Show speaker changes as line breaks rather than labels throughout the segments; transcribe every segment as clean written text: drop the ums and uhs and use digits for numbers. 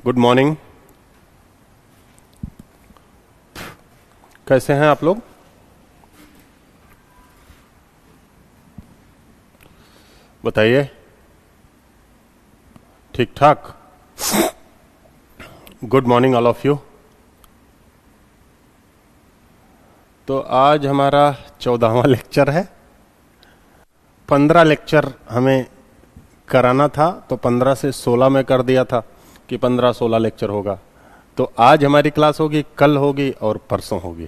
Good morning. कैसे हैं आप लोग? बताइए। ठीक ठाक। Good morning all of you. तो आज हमारा 14वां लेक्चर है। 15 लेक्चर हमें कराना था, तो 15 से 16 में कर दिया था कि 15-16 लेक्चर होगा। तो आज हमारी क्लास होगी, कल होगी और परसों होगी,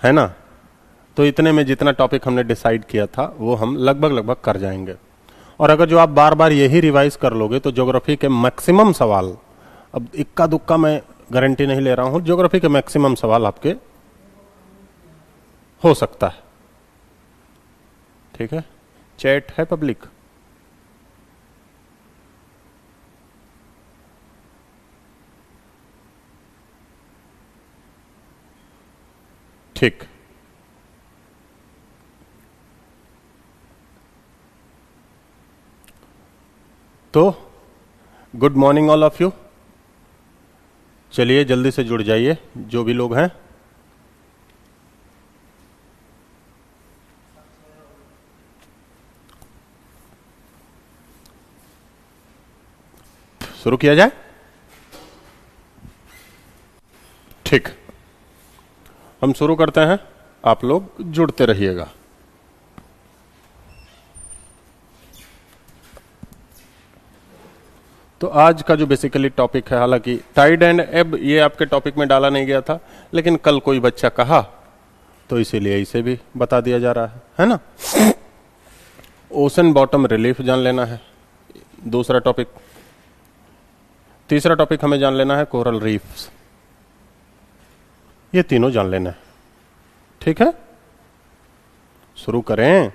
है ना? तो इतने में जितना टॉपिक हमने डिसाइड किया था वो हम लगभग कर जाएंगे। और अगर जो आप बार बार यही रिवाइज कर लोगे तो ज्योग्राफी के मैक्सिमम सवाल, अब इक्का दुक्का मैं गारंटी नहीं ले रहा हूं, ज्योग्राफी के मैक्सिमम सवाल आपके हो सकता है। ठीक है? चैट है पब्लिक? ठीक। तो good morning all of you. चलिए जल्दी से जुड़ जाइए जो भी लोग हैं। शुरू किया जाए। ठीक, हम शुरू करते हैं, आप लोग जुड़ते रहिएगा। तो आज का जो बेसिकली टॉपिक है, हालांकि टाइड एंड एब ये आपके टॉपिक में डाला नहीं गया था, लेकिन कल कोई बच्चा कहा तो इसीलिए इसे भी बता दिया जा रहा है ना? ओशन बॉटम रिलीफ जान लेना है दूसरा टॉपिक। तीसरा टॉपिक हमें जान लेना है कोरल रीफ्स। ये तीनों जान लेना है। ठीक है, शुरू करें।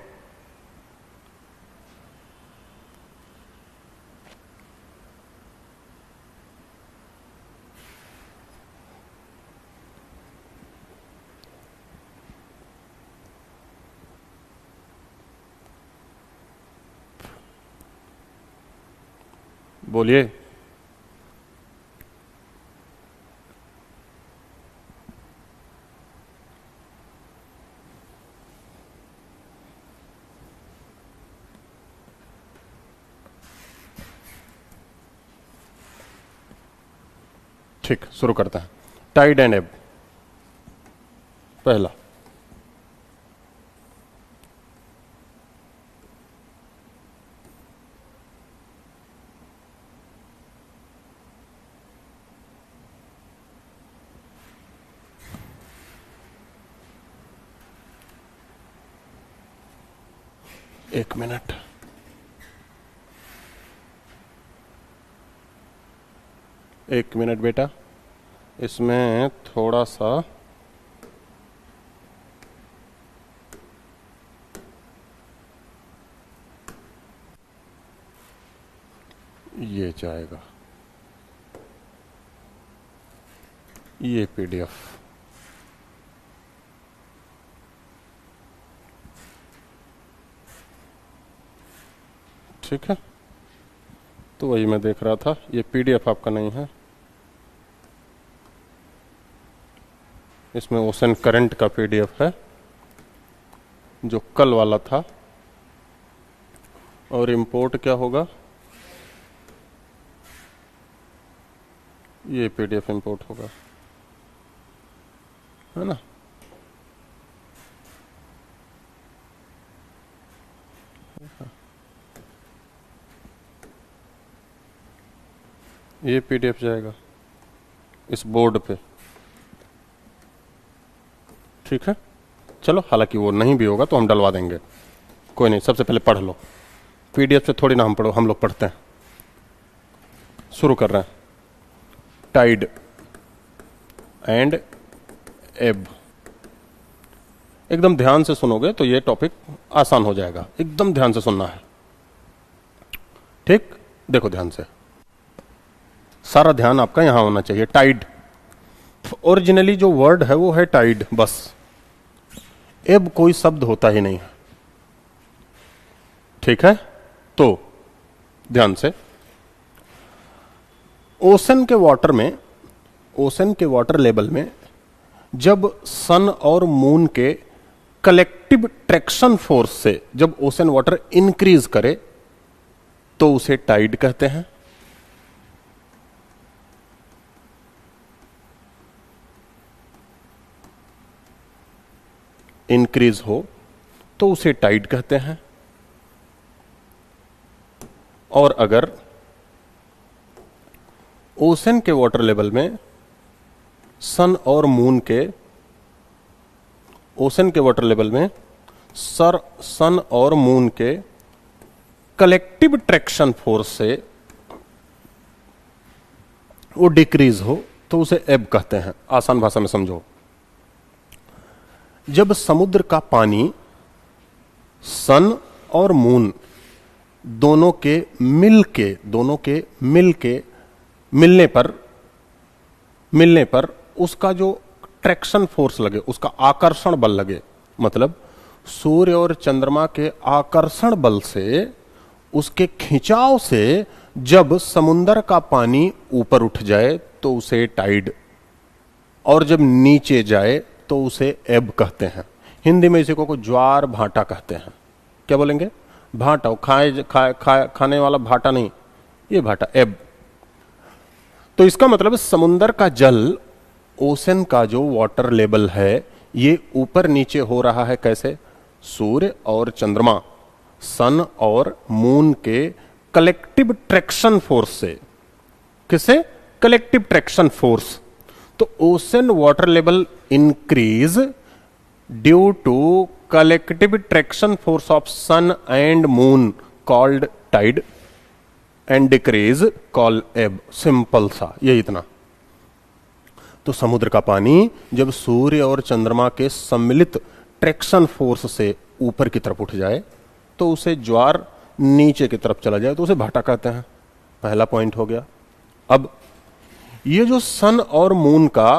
बोलिए। ठीक, शुरू करते हैं। टाइड एंड एब पहला। एक मिनट, एक मिनट बेटा, इसमें थोड़ा सा ये जाएगा, ये पीडीएफ। ठीक है, तो वही मैं देख रहा था, ये पीडीएफ आपका नहीं है, इसमें ओशन करंट का पीडीएफ है जो कल वाला था। और इंपोर्ट क्या होगा? ये पीडीएफ इंपोर्ट होगा, है ना? ये पीडीएफ जाएगा इस बोर्ड पे, ठीक है। चलो, हालांकि वो नहीं भी होगा तो हम डलवा देंगे, कोई नहीं। सबसे पहले पढ़ लो, पीडीएफ से थोड़ी ना हम लोग पढ़ते हैं। शुरू कर रहे हैं। टाइड एंड एब। एकदम ध्यान से सुनोगे तो ये टॉपिक आसान हो जाएगा, एकदम ध्यान से सुनना है, ठीक। देखो ध्यान से, सारा ध्यान आपका यहां होना चाहिए। टाइड, ओरिजिनली जो वर्ड है वो है टाइड, बस। एब कोई शब्द होता ही नहीं है, ठीक है। तो ध्यान से, ओशन के वाटर में, ओशन के वाटर लेवल में जब सन और मून के कलेक्टिव ट्रैक्शन फोर्स से जब ओशन वाटर इंक्रीज करे तो उसे टाइड कहते हैं। इंक्रीज हो तो उसे टाइड कहते हैं। और अगर ओशन के वाटर लेवल में सन और मून के, ओशन के वाटर लेवल में सन और मून के कलेक्टिव ट्रैक्शन फोर्स से वो डिक्रीज हो तो उसे एब कहते हैं। आसान भाषा में समझो, जब समुद्र का पानी सन और मून दोनों के मिलने पर उसका जो ट्रैक्शन फोर्स लगे, उसका आकर्षण बल लगे, मतलब सूर्य और चंद्रमा के आकर्षण बल से, उसके खिंचाव से जब समुद्र का पानी ऊपर उठ जाए तो उसे टाइड, और जब नीचे जाए तो उसे एब कहते हैं। हिंदी में इसी को ज्वार भाटा कहते हैं। क्या बोलेंगे? भाटा, खाने वाला भाटा नहीं, ये भाटा, एब। तो इसका मतलब समुद्र का जल, ओशन का जो वाटर लेवल है, ये ऊपर नीचे हो रहा है। कैसे? सूर्य और चंद्रमा, सन और मून के कलेक्टिव ट्रैक्शन फोर्स से। किसे? Collective traction force. तो ocean water level increase due to collective traction force of sun and moon called tide, and decrease call ebb. Simple सा, ये इतना। तो समुद्र का पानी जब सूर्य और चंद्रमा के सम्मिलित ट्रैक्शन फोर्स से ऊपर की तरफ उठ जाए तो उसे ज्वार, नीचे की तरफ चला जाए तो उसे भाटा कहते हैं। पहला पॉइंट हो गया। अब ये जो सन और मून का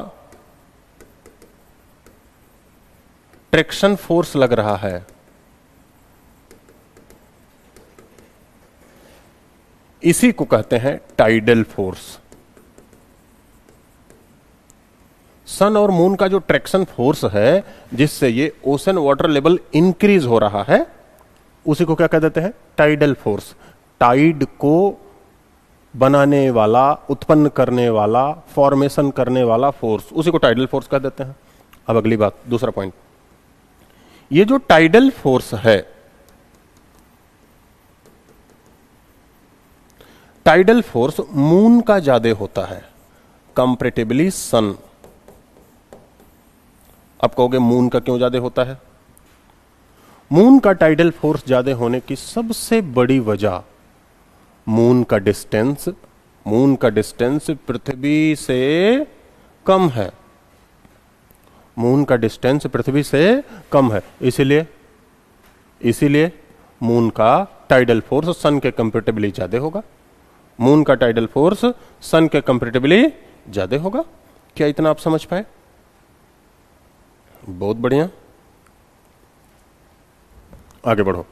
ट्रैक्शन फोर्स लग रहा है, इसी को कहते हैं टाइडल फोर्स। सन और मून का जो ट्रैक्शन फोर्स है, जिससे ये ओशन वाटर लेवल इंक्रीज हो रहा है, उसी को क्या कह देते हैं? Tidal force. टाइड को बनाने वाला, उत्पन्न करने वाला, फॉर्मेशन करने वाला फोर्स, उसी को टाइडल फोर्स कह देते हैं। अब अगली बात, दूसरा पॉइंट, ये जो टाइडल फोर्स है, टाइडल फोर्स मून का ज्यादा होता है कंपैरेटिवली सन। अब कहोगे मून का क्यों ज्यादा होता है? मून का टाइडल फोर्स ज्यादा होने की सबसे बड़ी वजह मून का डिस्टेंस पृथ्वी से कम है। मून का डिस्टेंस पृथ्वी से कम है, इसीलिए मून का टाइडल फोर्स सन के कंपैरेटिवली ज्यादा होगा। मून का टाइडल फोर्स सन के कंपैरेटिवली ज्यादा होगा। क्या इतना आप समझ पाए? बहुत बढ़िया, आगे बढ़ो।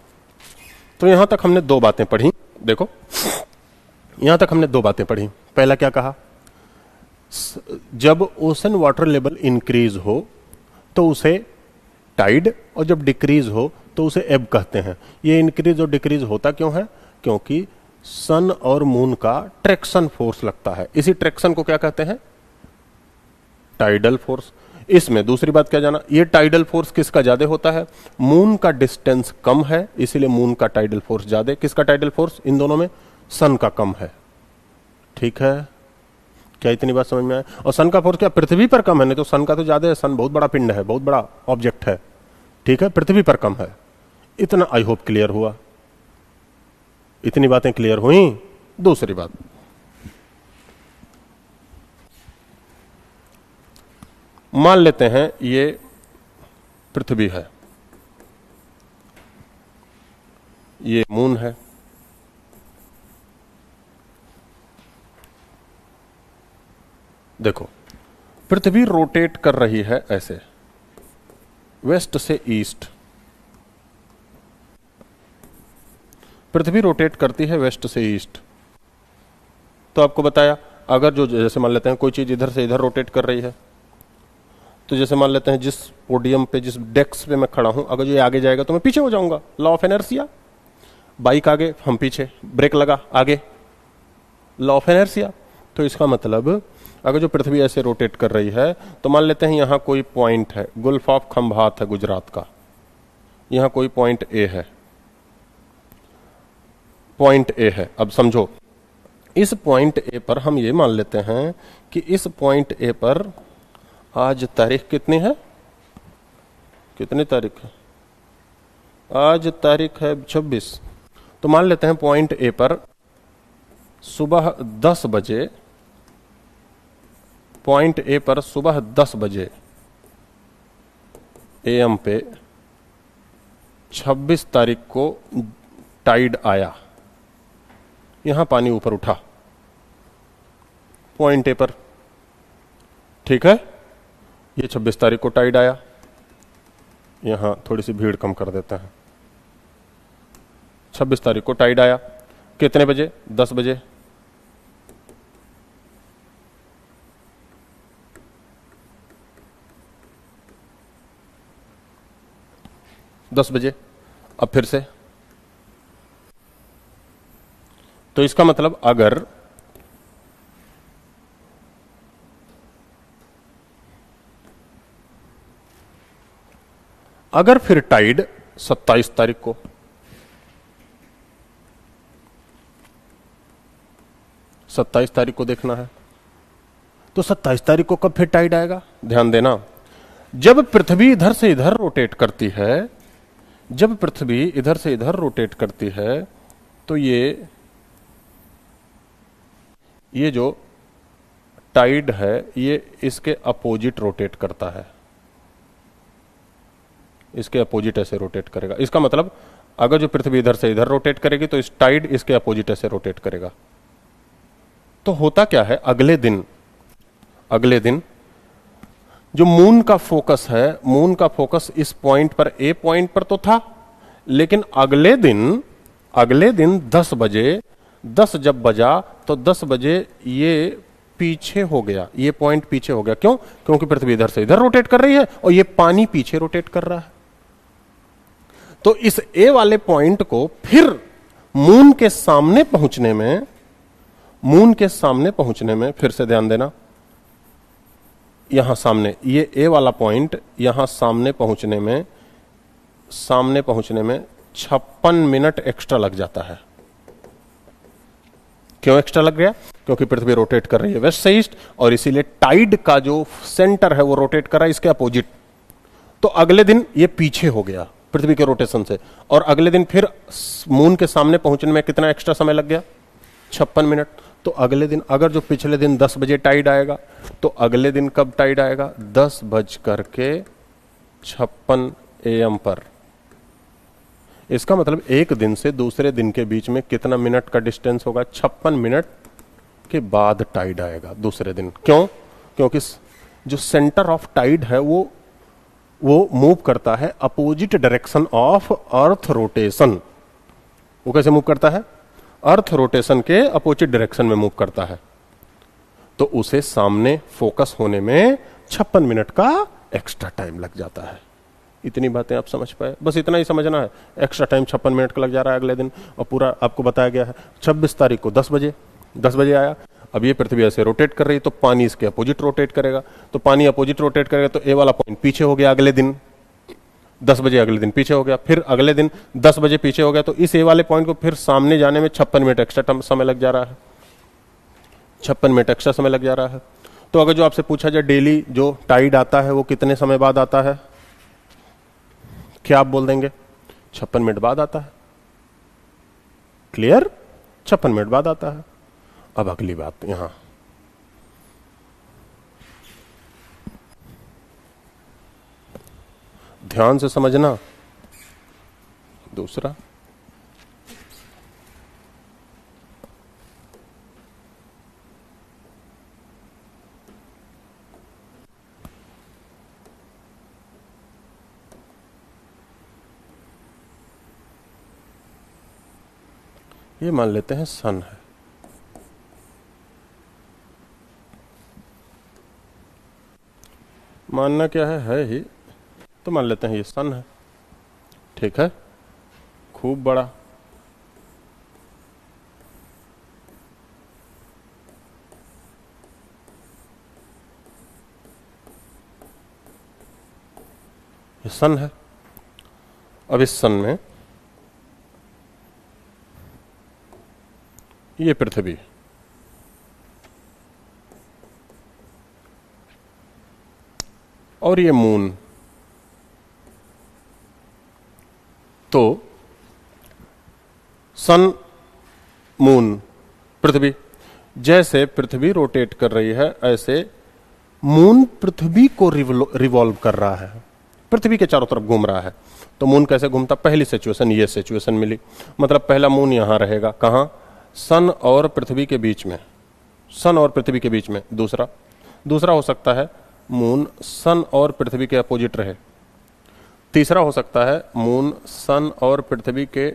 तो यहां तक हमने दो बातें पढ़ी। देखो, यहां तक हमने दो बातें पढ़ी। पहला क्या कहा? जब ओशन वाटर लेवल इंक्रीज हो तो उसे टाइड, और जब डिक्रीज हो तो उसे एब कहते हैं। ये इंक्रीज और डिक्रीज होता क्यों है? क्योंकि सन और मून का ट्रैक्शन फोर्स लगता है। इसी ट्रैक्शन को क्या कहते हैं? Tidal force. इसमें दूसरी बात क्या जाना? ये टाइडल फोर्स किसका ज्यादा होता है? मून का डिस्टेंस कम है, इसीलिए मून का टाइडल फोर्स ज्यादा। किसका टाइडल फोर्स? इन दोनों में सन का कम है। ठीक है, क्या इतनी बात समझ में आए? और सन का फोर्स क्या पृथ्वी पर कम है? नहीं तो सन का तो ज्यादा है, सन बहुत बड़ा पिंड है, बहुत बड़ा ऑब्जेक्ट है, ठीक है, पृथ्वी पर कम है। इतना आई होप क्लियर हुआ, इतनी बातें क्लियर हुई। दूसरी बात, मान लेते हैं ये पृथ्वी है, ये मून है, देखो पृथ्वी रोटेट कर रही है ऐसे, वेस्ट से ईस्ट। पृथ्वी रोटेट करती है वेस्ट से ईस्ट। तो आपको बताया, अगर जो जैसे मान लेते हैं कोई चीज इधर से इधर रोटेट कर रही है, तो जैसे मान लेते हैं जिस पोडियम पे, जिस डेस्क पे मैं खड़ा हूं, अगर ये आगे जाएगा तो मैं पीछे हो जाऊंगा, लॉ ऑफ इनर्शिया। बाइक आगे, हम पीछे, ब्रेक लगा आगे, लॉ ऑफ इनर्शिया। तो इसका मतलब अगर जो पृथ्वी ऐसे रोटेट कर रही है, तो मान लेते हैं यहां कोई पॉइंट है, गुल्फ ऑफ खंभात है गुजरात का, यहां कोई पॉइंट ए है, पॉइंट ए है। अब समझो, इस पॉइंट ए पर हम ये मान लेते हैं कि इस पॉइंट ए पर आज तारीख कितनी है, कितनी तारीख है, आज तारीख है 26। तो मान लेते हैं पॉइंट ए पर सुबह 10 बजे, पॉइंट ए पर सुबह 10 बजे एएम पे 26 तारीख को टाइड आया, यहां पानी ऊपर उठा पॉइंट ए पर, ठीक है। ये 26 तारीख को टाइड आया, यहां थोड़ी सी भीड़ कम कर देते हैं। 26 तारीख को टाइड आया, कितने बजे? 10 बजे। अब फिर से, तो इसका मतलब अगर फिर टाइड 27 तारीख को, 27 तारीख को देखना है, तो 27 तारीख को कब फिर टाइड आएगा? ध्यान देना, जब पृथ्वी इधर से इधर रोटेट करती है, जब पृथ्वी इधर से इधर रोटेट करती है, तो ये जो टाइड है ये इसके अपोजिट रोटेट करता है, इसके अपोजिट ऐसे रोटेट करेगा। इसका मतलब अगर जो पृथ्वी इधर से इधर रोटेट करेगी तो इस टाइड इसके अपोजिट ऐसे रोटेट करेगा। तो होता क्या है, अगले दिन जो मून का फोकस है, मून का फोकस इस पॉइंट पर, ए पॉइंट पर तो था, लेकिन अगले दिन 10 बजे, 10 जब बजा तो 10 बजे ये पीछे हो गया, ये पॉइंट पीछे हो गया। क्यों? क्योंकि पृथ्वी इधर से इधर रोटेट कर रही है और ये पानी पीछे रोटेट कर रहा है। तो इस ए वाले पॉइंट को फिर मून के सामने पहुंचने में, फिर से ध्यान देना, यहां सामने, ये ए वाला पॉइंट यहां सामने पहुंचने में 56 मिनट एक्स्ट्रा लग जाता है। क्यों एक्स्ट्रा लग गया? क्योंकि पृथ्वी रोटेट कर रही है वेस्ट से ईस्ट, और इसीलिए टाइड का जो सेंटर है वो रोटेट कर रहा है इसके अपोजिट। तो अगले दिन ये पीछे हो गया पृथ्वी के रोटेशन से, और अगले दिन फिर मून के सामने पहुंचने में कितना एक्स्ट्रा समय लग गया? 56 मिनट। तो अगले दिन, अगर जो पिछले दिन 10 बजे टाइड आएगा, तो अगले दिन कब टाइड आएगा? 10:56 AM पर। इसका मतलब एक दिन से दूसरे दिन के बीच में कितना मिनट का डिस्टेंस होगा? 56 मिनट के बाद टाइड आएगा दूसरे दिन। क्यों? क्योंकि जो सेंटर ऑफ टाइड है वो मूव करता है opposite direction of earth rotation. वो कैसे मूव करता है? अर्थ रोटेशन के अपोजिट डायरेक्शन में मूव करता है। तो उसे सामने फोकस होने में 56 मिनट का एक्स्ट्रा टाइम लग जाता है। इतनी बातें आप समझ पाए? बस इतना ही समझना है, एक्स्ट्रा टाइम 56 मिनट का लग जा रहा है अगले दिन, और पूरा आपको बताया गया है। 26 तारीख को 10 बजे आया। अब ये पृथ्वी ऐसे रोटेट कर रही है, तो पानी इसके अपोजिट रोटेट करेगा, तो पानी अपोजिट रोटेट करेगा, तो ए वाला पॉइंट पीछे हो गया अगले दिन 10 बजे, अगले दिन पीछे हो गया, फिर अगले दिन 10 बजे पीछे हो गया, तो इस ए वाले पॉइंट को फिर सामने जाने में 56 मिनट एक्स्ट्रा समय लग जा रहा है। 56 मिनट एक्स्ट्रा समय लग जा रहा है। तो अगर जो आपसे पूछा जाए डेली जो टाइड आता है वो कितने समय बाद आता है, क्या आप बोल देंगे? 56 मिनट बाद आता है। क्लियर? 56 मिनट बाद आता है। अब अगली बात यहां, ध्यान से समझना। दूसरा, ये मान लेते हैं सन है, मानना क्या है ही, तो मान लेते हैं ये सन है। ठीक है, खूब बड़ा। ये सन है। अब इस सन में ये पृथ्वी, और ये मून। तो सन, मून, पृथ्वी, जैसे पृथ्वी रोटेट कर रही है ऐसे मून पृथ्वी को रिवॉल्व कर रहा है, पृथ्वी के चारों तरफ घूम रहा है। तो मून कैसे घूमता? पहली सिचुएशन ये सिचुएशन मिली, मतलब पहला मून यहां रहेगा, कहां? सन और पृथ्वी के बीच में, सन और पृथ्वी के बीच में। दूसरा हो सकता है मून सन और पृथ्वी के अपोजिट रहे। तीसरा हो सकता है मून सन और पृथ्वी के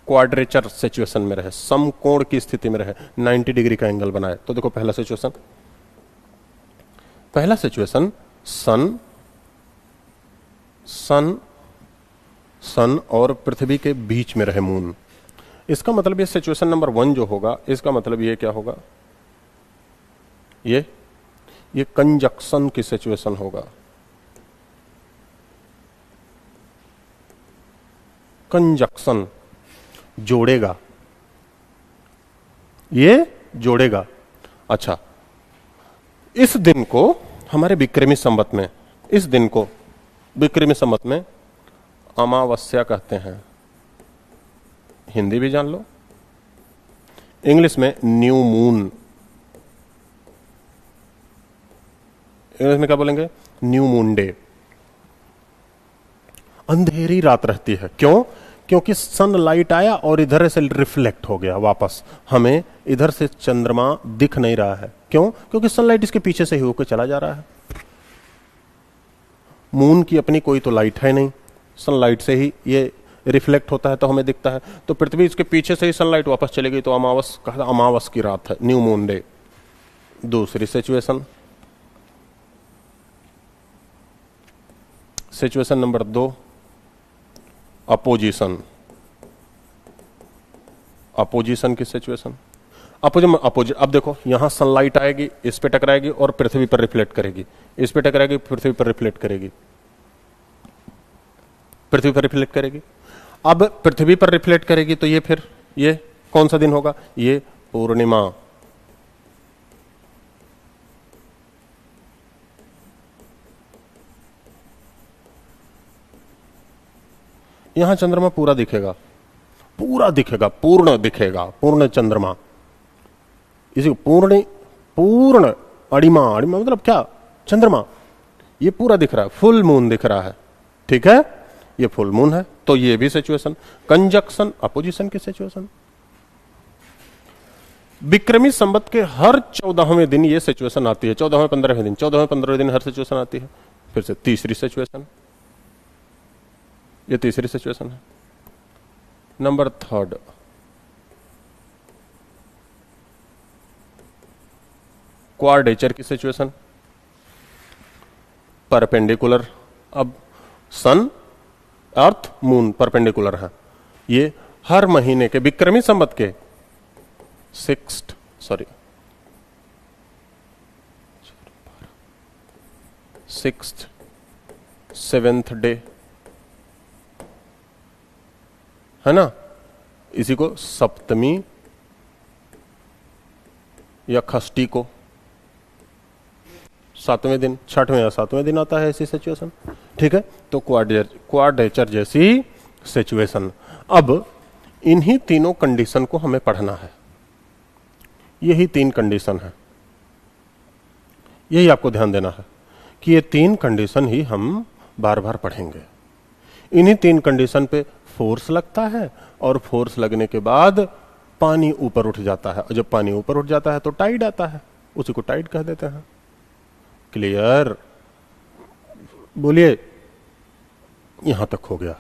क्वाड्रेचर सिचुएशन में रहे, समकोण की स्थिति में रहे, 90 डिग्री का एंगल बनाए। तो देखो पहला सिचुएशन सन सन सन और पृथ्वी के बीच में रहे मून। इसका मतलब ये सिचुएशन नंबर 1 जो होगा, इसका मतलब ये क्या होगा? ये कंजक्शन की सिचुएशन होगा। कंजक्शन, जोड़ेगा, ये जोड़ेगा। अच्छा, इस दिन को हमारे विक्रमी संवत में, इस दिन को विक्रमी संवत में अमावस्या कहते हैं। हिंदी भी जान लो, इंग्लिश में न्यू मून। इंग्लिश में क्या बोलेंगे? New moon day. अंधेरी रात रहती है, क्यों? क्योंकि सनलाइट आया और इधर से रिफ्लेक्ट हो गया वापस, हमें इधर से चंद्रमा दिख नहीं रहा है। क्यों? क्योंकि सनलाइट इसके पीछे से ही होकर चला जा रहा है। मून की अपनी कोई तो लाइट है नहीं, सनलाइट से ही ये रिफ्लेक्ट होता है तो हमें दिखता है। तो पृथ्वी इसके पीछे से ही सनलाइट वापस चली गई, तो अमावस की रात है, न्यू मून डे। दूसरी सिचुएशन नंबर 2, अपोजिशन की सिचुएशन। अब देखो यहां सनलाइट आएगी, इस पे टकराएगी और पृथ्वी पर रिफ्लेक्ट करेगी, इस पे टकराएगी, पृथ्वी पर रिफ्लेक्ट करेगी, पृथ्वी पर रिफ्लेक्ट करेगी। अब पृथ्वी पर रिफ्लेक्ट करेगी तो ये कौन सा दिन होगा? ये पूर्णिमा। यहां चंद्रमा पूरा दिखेगा, पूर्ण चंद्रमा। इसी पूर्ण अणिमा मतलब क्या? चंद्रमा। ये पूरा दिख रहा है, फुल मून दिख रहा है। ठीक है, ये फुल मून है। तो ये भी सिचुएशन, कंजक्शन, अपोजिशन की सिचुएशन। विक्रमी संवत के हर 14वें दिन ये सिचुएशन आती है, 14वें 15वें दिन, 14वें 15वें दिन हर सिचुएशन आती है। फिर से तीसरी सिचुएशन, ये तीसरी सिचुएशन है। नंबर 3, क्वाड्रेचर की सिचुएशन, परपेंडिकुलर। अब सन, अर्थ, मून परपेंडिकुलर है। ये हर महीने के विक्रमी संवत के 6th 7th डे है ना, इसी को सप्तमी या खष्टी को, 7वें दिन, 6वें या 7वें दिन आता है ऐसी सिचुएशन, ठीक है। तो क्वाड्रेचर जैसी सिचुएशन। अब इन्हीं तीनों कंडीशन को हमें पढ़ना है, यही 3 कंडीशन है, यही आपको ध्यान देना है कि ये 3 कंडीशन ही हम बार बार पढ़ेंगे। इन्हीं 3 कंडीशन पे फोर्स लगता है और फोर्स लगने के बाद पानी ऊपर उठ जाता है, और जब पानी ऊपर उठ जाता है तो टाइड आता है, उसी को टाइड कह देते हैं। क्लियर? बोलिए, यहां तक हो गया।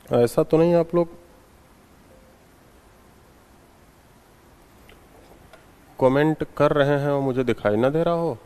ऐसा तो नहीं आप लोग कमेंट कर रहे हैं और मुझे दिखाई ना दे रहा हो?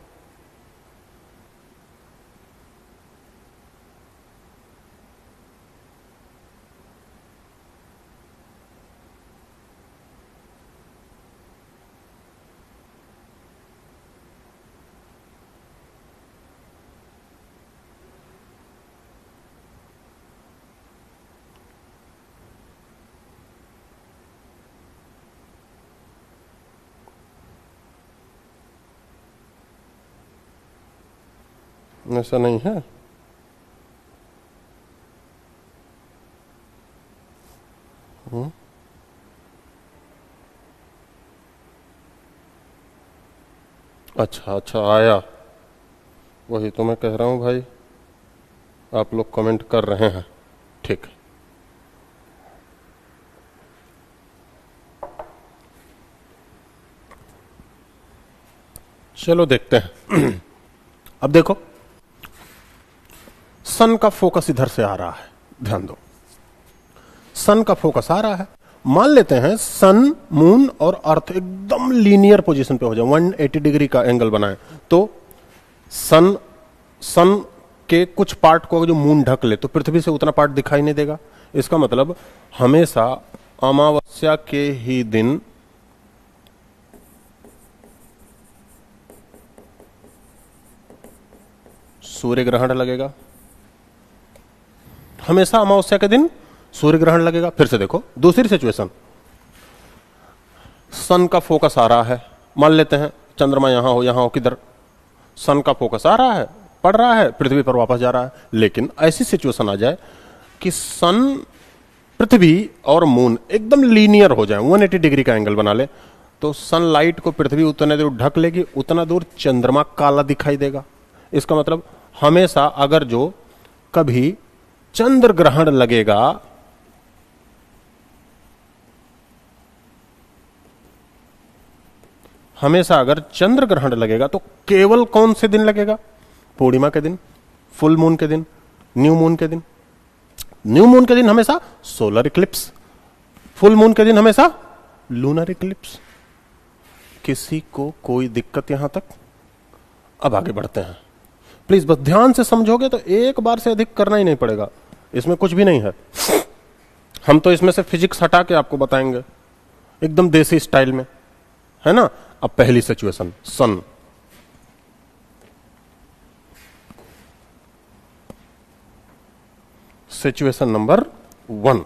ऐसा नहीं है? अच्छा अच्छा, आया। वही तो मैं कह रहा हूं भाई, आप लोग कमेंट कर रहे हैं, ठीक। चलो देखते हैं। अब देखो, सन का फोकस इधर से आ रहा है, ध्यान दो, सन का फोकस आ रहा है। मान लेते हैं सन, मून और अर्थ एकदम लीनियर पोजीशन पे हो जाए, 180 डिग्री का एंगल बनाए, तो सन के कुछ पार्ट को जो मून ढक ले तो पृथ्वी से उतना पार्ट दिखाई नहीं देगा। इसका मतलब हमेशा अमावस्या के ही दिन सूर्य ग्रहण लगेगा, हमेशा अमावस्या के दिन सूर्य ग्रहण लगेगा। फिर से देखो दूसरी सिचुएशन, सन का फोकस आ रहा है, मान लेते हैं चंद्रमा यहां हो किधर, सन का फोकस आ रहा है, पड़ रहा है, पृथ्वी पर वापस जा रहा है। लेकिन ऐसी सिचुएशन आ जाए कि सन, पृथ्वी और मून एकदम लीनियर हो जाए, 180 डिग्री का एंगल बना ले, तो सनलाइट को पृथ्वी उतने दूर ढक लेगी, उतना दूर चंद्रमा काला दिखाई देगा। इसका मतलब हमेशा अगर जो कभी चंद्र ग्रहण लगेगा, हमेशा अगर चंद्र ग्रहण लगेगा तो केवल कौन से दिन लगेगा? पूर्णिमा के दिन, फुल मून के दिन, न्यू मून के दिन। न्यू मून के दिन हमेशा सोलर इक्लिप्स, फुल मून के दिन हमेशा लूनर इक्लिप्स। किसी को कोई दिक्कत यहां तक? अब आगे बढ़ते हैं, प्लीज बस ध्यान से समझोगे तो एक बार से अधिक करना ही नहीं पड़ेगा, इसमें कुछ भी नहीं है। हम तो इसमें से फिजिक्स हटा के आपको बताएंगे एकदम देसी स्टाइल में, है ना। अब पहली सिचुएशन, सन, सिचुएशन नंबर 1,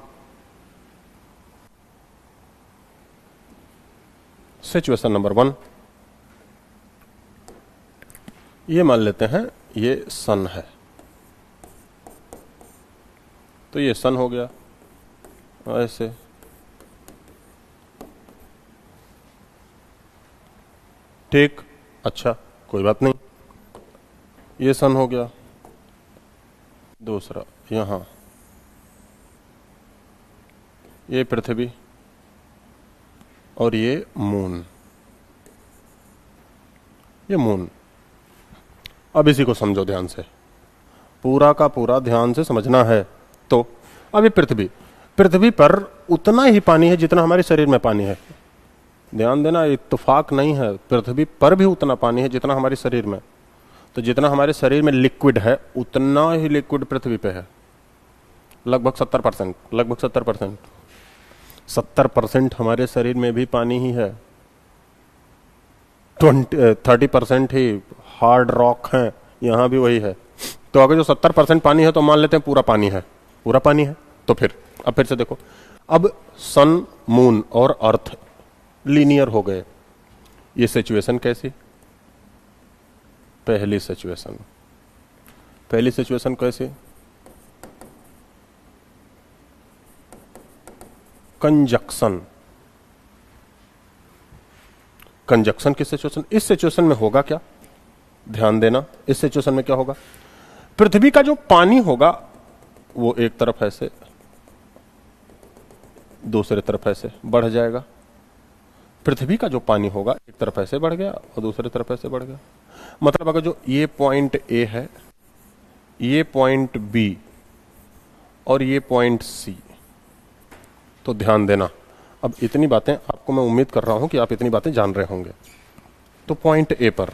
सिचुएशन नंबर 1, ये मान लेते हैं ये सन है, तो ये सन हो गया ऐसे, ठीक, अच्छा कोई बात नहीं, ये सन हो गया। दूसरा यहां ये पृथ्वी और ये मून, ये मून। अब इसी को समझो ध्यान से, पूरा का पूरा ध्यान से समझना है। तो अभी पृथ्वी पर उतना ही पानी है जितना हमारे शरीर में पानी है, ध्यान देना, इत्तेफाक नहीं है, पृथ्वी पर भी उतना पानी है जितना हमारे शरीर में। तो जितना हमारे शरीर में लिक्विड है उतना ही लिक्विड पृथ्वी पे है, लगभग 70%, लगभग 70%, 70% हमारे शरीर में भी पानी ही है। 30% ही हार्ड रॉक है, यहां भी वही है। तो अगर जो 70% पानी है तो मान लेते हैं पूरा पानी है, पूरा पानी है। तो फिर अब फिर से देखो, अब सन, मून और अर्थ लीनियर हो गए। ये सिचुएशन कैसी? पहली सिचुएशन कैसी? कंजक्शन की सिचुएशन। इस सिचुएशन में होगा क्या, ध्यान देना, इस सिचुएशन में क्या होगा? पृथ्वी का जो पानी होगा वो एक तरफ ऐसे, दूसरे तरफ ऐसे बढ़ जाएगा। पृथ्वी का जो पानी होगा एक तरफ ऐसे बढ़ गया और दूसरी तरफ ऐसे बढ़ गया। मतलब अगर जो ये पॉइंट ए है, ये पॉइंट बी और ये पॉइंट सी, तो ध्यान देना, अब इतनी बातें आपको मैं उम्मीद कर रहा हूं कि आप इतनी बातें जान रहे होंगे। तो पॉइंट ए पर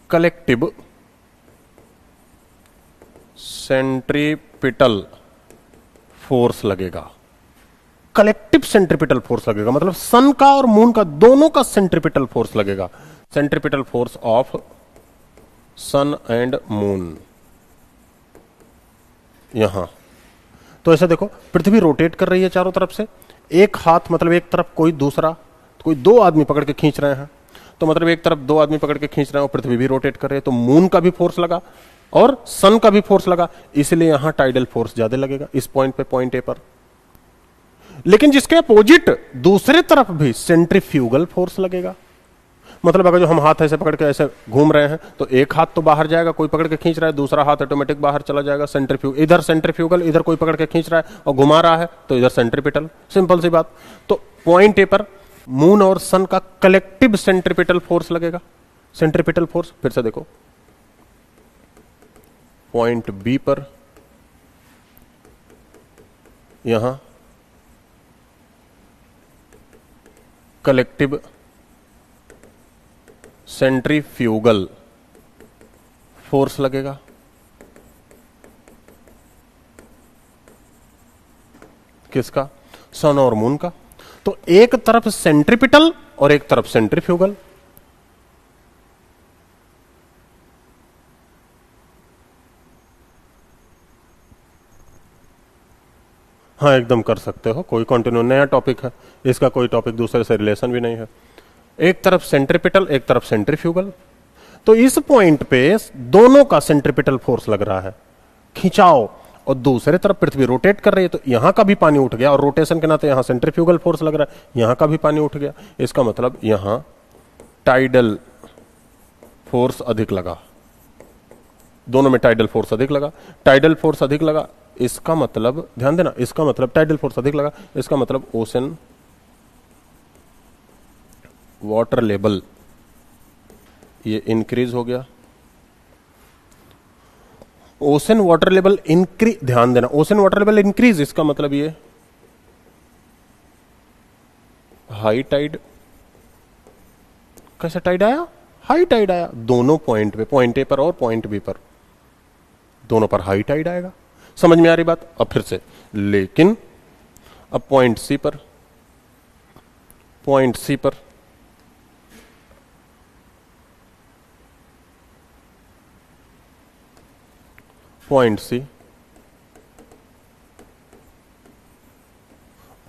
कलेक्टिव सेंट्रीपिटल फोर्स लगेगा। कलेक्टिव सेंट्रीपिटल फोर्स लगेगा मतलब सन का और मून का दोनों का सेंट्रीपिटल फोर्स लगेगा। Centripetal force of sun and moon यहां। तो ऐसा देखो, पृथ्वी रोटेट कर रही है चारों तरफ से। एक हाथ मतलब एक तरफ, कोई दूसरा, कोई दो आदमी पकड़ के खींच रहे हैं। तो मतलब एक तरफ दो आदमी पकड़ के खींच रहे हैं और पृथ्वी भी रोटेट कर रही है। तो मून का भी फोर्स लगा और सन का भी फोर्स लगा, इसलिए यहां टाइडल फोर्स ज्यादा लगेगा इस पॉइंट पे, पॉइंट ए पर। लेकिन जिसके अपोजिट दूसरे तरफ भी सेंट्रीफ्यूगल फोर्स लगेगा। मतलब अगर जो हम हाथ ऐसे पकड़ के ऐसे घूम रहे हैं तो एक हाथ तो बाहर जाएगा, कोई पकड़ के खींच रहा है, दूसरा हाथ ऑटोमेटिक बाहर चला जाएगा। इधर सेंट्रीफ्यूगल, इधर कोई पकड़ के खींच रहा है और घुमा रहा है तो इधर सेंट्रीपिटल। सिंपल सी बात। तो पॉइंट ए पर मून और सन का कलेक्टिव सेंट्रीपिटल फोर्स लगेगा। सेंट्रीपिटल फोर्स फिर से देखो, पॉइंट बी पर यहां कलेक्टिव सेंट्रीफ्यूगल फोर्स लगेगा। किसका? सन और मून का। तो एक तरफ सेंट्रीपिटल और एक तरफ सेंट्रीफ्यूगल। हाँ, एकदम कर सकते हो, कोई कंटिन्यू नया टॉपिक है, इसका कोई टॉपिक दूसरे से रिलेशन भी नहीं है। एक तरफ सेंट्रीपिटल, एक तरफ सेंट्रीफ्यूगल। तो इस पॉइंट पे दोनों का सेंट्रीपिटल फोर्स लग रहा है, खिंचाव, और दूसरे तरफ पृथ्वी रोटेट कर रही है तो यहां का भी पानी उठ गया और रोटेशन के नाते यहां सेंट्रीफ्यूगल फोर्स लग रहा है, यहां का भी पानी उठ गया। इसका मतलब यहां टाइडल फोर्स अधिक लगा, दोनों में टाइडल फोर्स अधिक लगा। टाइडल फोर्स अधिक लगा, इसका मतलब ध्यान देना, इसका मतलब टाइडल फोर्स अधिक लगा, इसका मतलब ओशन वाटर लेवल ये इंक्रीज हो गया। ओशन वाटर लेवल इंक्रीज, ध्यान देना, ओशन वाटर लेवल इंक्रीज, इसका मतलब ये हाई टाइड। कैसा टाइड आया? हाई टाइड आया। दोनों पॉइंट पे, पॉइंट ए पर और पॉइंट बी पर, दोनों पर हाई टाइड आएगा। समझ में आ रही बात? अब फिर से, लेकिन अब पॉइंट सी पर, पॉइंट सी पर पॉइंट सी,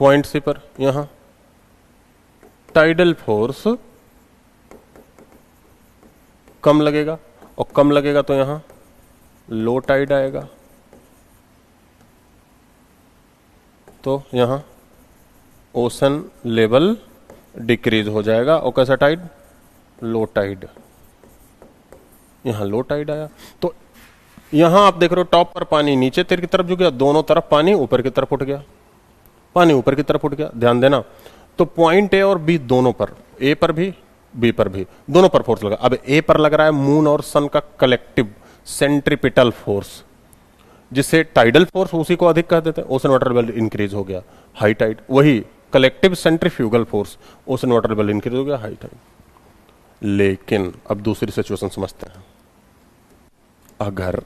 पॉइंट सी पर यहां टाइडल फोर्स कम लगेगा, और कम लगेगा तो यहां लो टाइड आएगा। तो यहां ओशन लेवल डिक्रीज हो जाएगा, और कैसा टाइड? Low tide. यहां लो टाइड आया। तो यहां आप देख रहे हो टॉप पर पानी नीचे तेर की तरफ झुक गया, दोनों तरफ पानी ऊपर की तरफ उठ गया, पानी ऊपर की तरफ उठ गया। ध्यान देना। तो पॉइंट ए और बी दोनों पर, ए पर भी बी पर भी, दोनों पर फोर्स लगा। अब ए पर लग रहा है मून और सन का कलेक्टिव सेंट्रीपिटल फोर्स, जिससे टाइडल फोर्स उसी को अधिक कह देते हैं। ओशन वाटर लेवल इंक्रीज हो गया, हाई टाइड। वही collective centrifugal force, ocean water level increase हो गया, हाई टाइड। लेकिन अब दूसरी सिचुएशन समझते हैं। अगर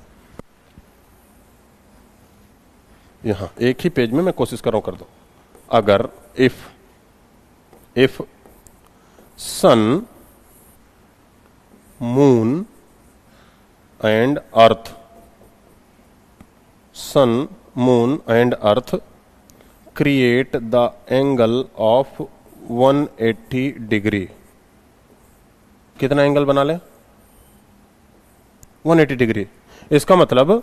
यहां एक ही पेज में मैं कोशिश कर रहा हूं, कर दो। अगर if sun, moon and earth, sun, moon and earth create the angle of 180 degree. कितना एंगल बना ले? 180 डिग्री। इसका मतलब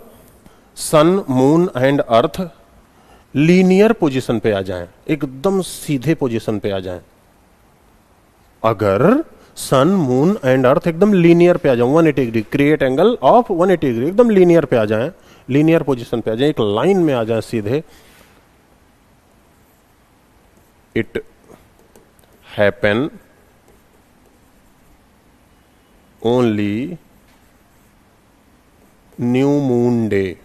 sun, moon and earth linear position पे आ जाएं, एकदम सीधे पोजीशन पे आ जाएं। अगर सन, मून एंड अर्थ एकदम लीनियर पे आ जाए, 180 degree, create angle of 180 degree, एकदम लीनियर पे आ जाए, लीनियर पोजीशन पे आ जाए, एक लाइन में आ जाए सीधे, it happen only new moon day.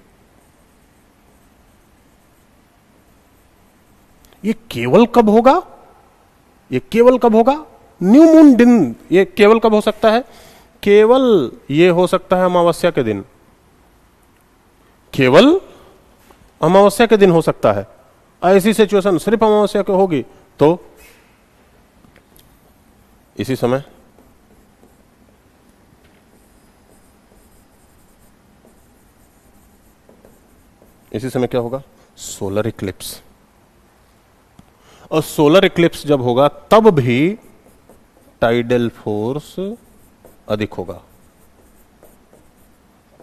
ये केवल कब होगा? ये केवल कब होगा? न्यू मून दिन। ये केवल कब हो सकता है? केवल ये हो सकता है अमावस्या के दिन, केवल अमावस्या के दिन हो सकता है। ऐसी सिचुएशन सिर्फ अमावस्या को होगी तो इसी समय क्या होगा? Solar Eclipse. और सोलर इक्लिप्स जब होगा तब भी टाइडल फोर्स अधिक होगा,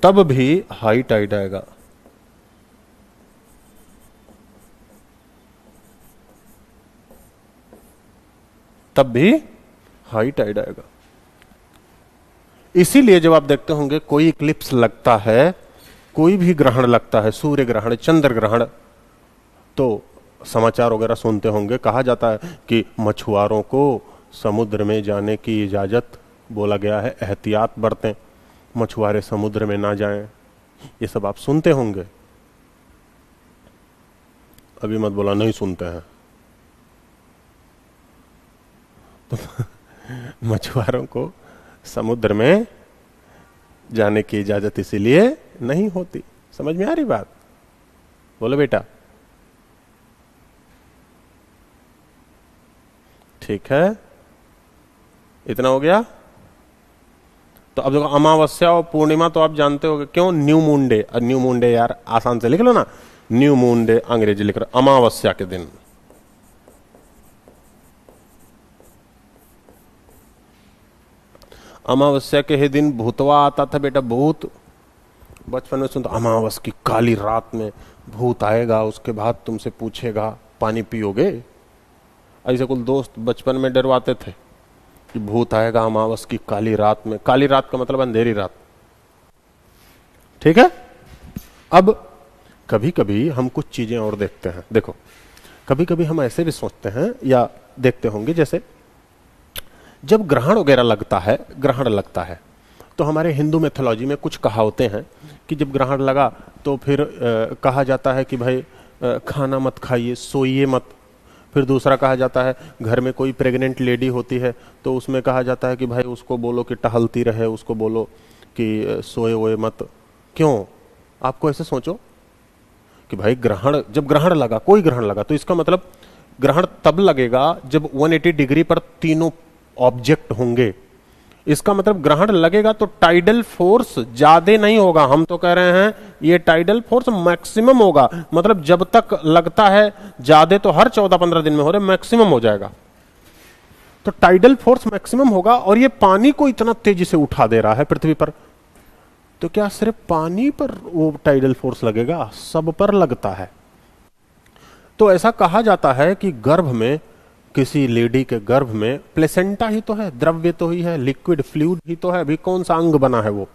तब भी हाई टाइड आएगा। तब भी हाई टाइड आएगा। इसीलिए जब आप देखते होंगे कोई इक्लिप्स लगता है, कोई भी ग्रहण लगता है, सूर्य ग्रहण, चंद्र ग्रहण, तो समाचार वगैरह सुनते होंगे, कहा जाता है कि मछुआरों को समुद्र में जाने की इजाजत बोला गया है, एहतियात बरतें, मछुआरे समुद्र में ना जाएं। ये सब आप सुनते होंगे। अभी मत बोला नहीं सुनते हैं। तो मछुआरों को समुद्र में जाने की इजाजत इसीलिए नहीं होती। समझ में आ रही बात? बोलो बेटा। ठीक है, इतना हो गया। तो अब देखो, अमावस्या और पूर्णिमा तो आप जानते हो क्यों? New moon day. New moon day यार आसान से लिख लो ना, न्यू मून डे अंग्रेजी लिख रहे, अमावस्या के दिन। अमावस्या के ही दिन भूतवा आता था बेटा, भूत। बचपन में सुनता, अमावस की काली रात में भूत आएगा, उसके बाद तुमसे पूछेगा पानी पियोगे। ऐसे कुल दोस्त बचपन में डरवाते थे कि भूत आएगा अमावस की काली रात में। काली रात का मतलब अंधेरी रात। ठीक है। अब कभी कभी हम कुछ चीजें और देखते हैं। देखो, कभी कभी हम ऐसे भी सोचते हैं या देखते होंगे, जैसे जब ग्रहण वगैरह लगता है तो हमारे हिंदू मैथोलॉजी में कुछ कहावतें हैं कि जब ग्रहण लगा तो फिर कहा जाता है कि भाई खाना मत खाइए, सोइए मत। फिर दूसरा कहा जाता है, घर में कोई प्रेग्नेंट लेडी होती है तो उसमें कहा जाता है कि भाई उसको बोलो कि टहलती रहे, उसको बोलो कि सोए वोए मत। क्यों? आपको ऐसे सोचो कि भाई ग्रहण, जब ग्रहण लगा, कोई ग्रहण लगा, तो इसका मतलब ग्रहण तब लगेगा जब 180 डिग्री पर तीनों ऑब्जेक्ट होंगे। इसका मतलब ग्रहण लगेगा तो टाइडल फोर्स ज्यादा नहीं होगा। हम तो कह रहे हैं ये टाइडल फोर्स मैक्सिमम होगा। मतलब जब तक लगता है ज्यादा तो हर 14-15 दिन में हो रहे, मैक्सिमम हो जाएगा। तो टाइडल फोर्स मैक्सिमम होगा और ये पानी को इतना तेजी से उठा दे रहा है पृथ्वी पर, तो क्या सिर्फ पानी पर वो टाइडल फोर्स लगेगा? सब पर लगता है। तो ऐसा कहा जाता है कि गर्भ में, किसी लेडी के गर्भ में प्लेसेंटा ही तो है, द्रव्य तो ही है, लिक्विड फ्लूइड ही तो है, अभी कौन सा अंग बना है वो।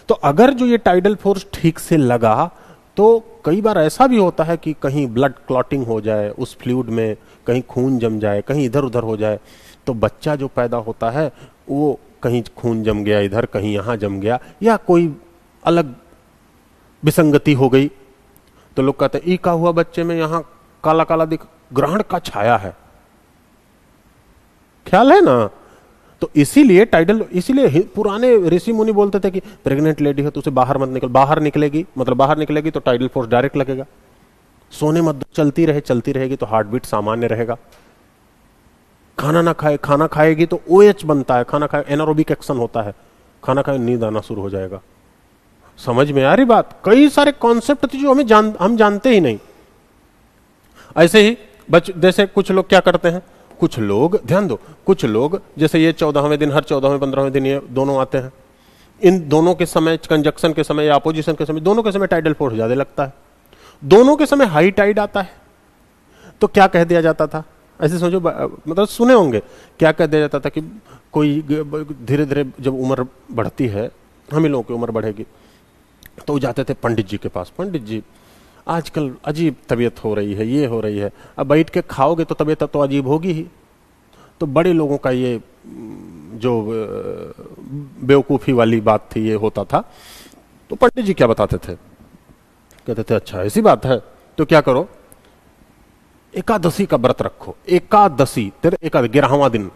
तो अगर जो ये टाइडल फोर्स ठीक से लगा तो कई बार ऐसा भी होता है कि कहीं ब्लड क्लॉटिंग हो जाए उस फ्लूइड में, कहीं खून जम जाए, कहीं इधर उधर हो जाए, तो बच्चा जो पैदा होता है वो कहीं खून जम गया इधर, कहीं यहां जम गया, या कोई अलग विसंगति हो गई, तो लोग कहते हैं ई का हुआ बच्चे में, यहां काला काला दिख, ग्रहण का छाया है। ख्याल है ना? तो इसीलिए टाइडल, इसीलिए पुराने ऋषि मुनि बोलते थे कि प्रेग्नेंट लेडी है तो उसे बाहर मत निकल, बाहर निकलेगी मतलब बाहर निकलेगी तो टाइडल फोर्स डायरेक्ट लगेगा। सोने मत, चलती रहेगी तो हार्ट बीट सामान्य रहेगा। खाना ना खाए, खाना खाएगी तो OH बनता है, खाना खाए एनारोबिक एक्शन होता है, खाना खाए नींद आना शुरू हो जाएगा। समझ में आ रही बात? कई सारे कॉन्सेप्ट थे जो हम जानते ही नहीं। ऐसे ही जैसे कुछ लोग क्या करते हैं, कुछ लोग ध्यान दो, कुछ लोग जैसे ये 14वें दिन, हर 14वें 15वें दिन ये दोनों आते हैं, इन दोनों के समय, कंजक्शन के समय या अपोजिशन के समय, दोनों के समय टाइडल फोर्स ज्यादा लगता है। दोनों के समय हाई टाइड आता है तो क्या कह दिया जाता था, ऐसे समझो, मतलब सुने होंगे, क्या कह दिया जाता था कि कोई धीरे धीरे जब उम्र बढ़ती है, हम ही लोगों की उम्र बढ़ेगी, तो वो जाते थे पंडित जी के पास, पंडित जी आजकल अजीब तबीयत हो रही है, ये हो रही है, अब बैठ के खाओगे तो तबीयत तो अजीब होगी ही। तो बड़े लोगों का ये जो बेवकूफ़ी वाली बात थी, ये होता था। तो पंडित जी क्या बताते थे, कहते थे अच्छा ऐसी बात है तो क्या करो, एकादशी का व्रत रखो, एकादशी तेरे 11वां दिन,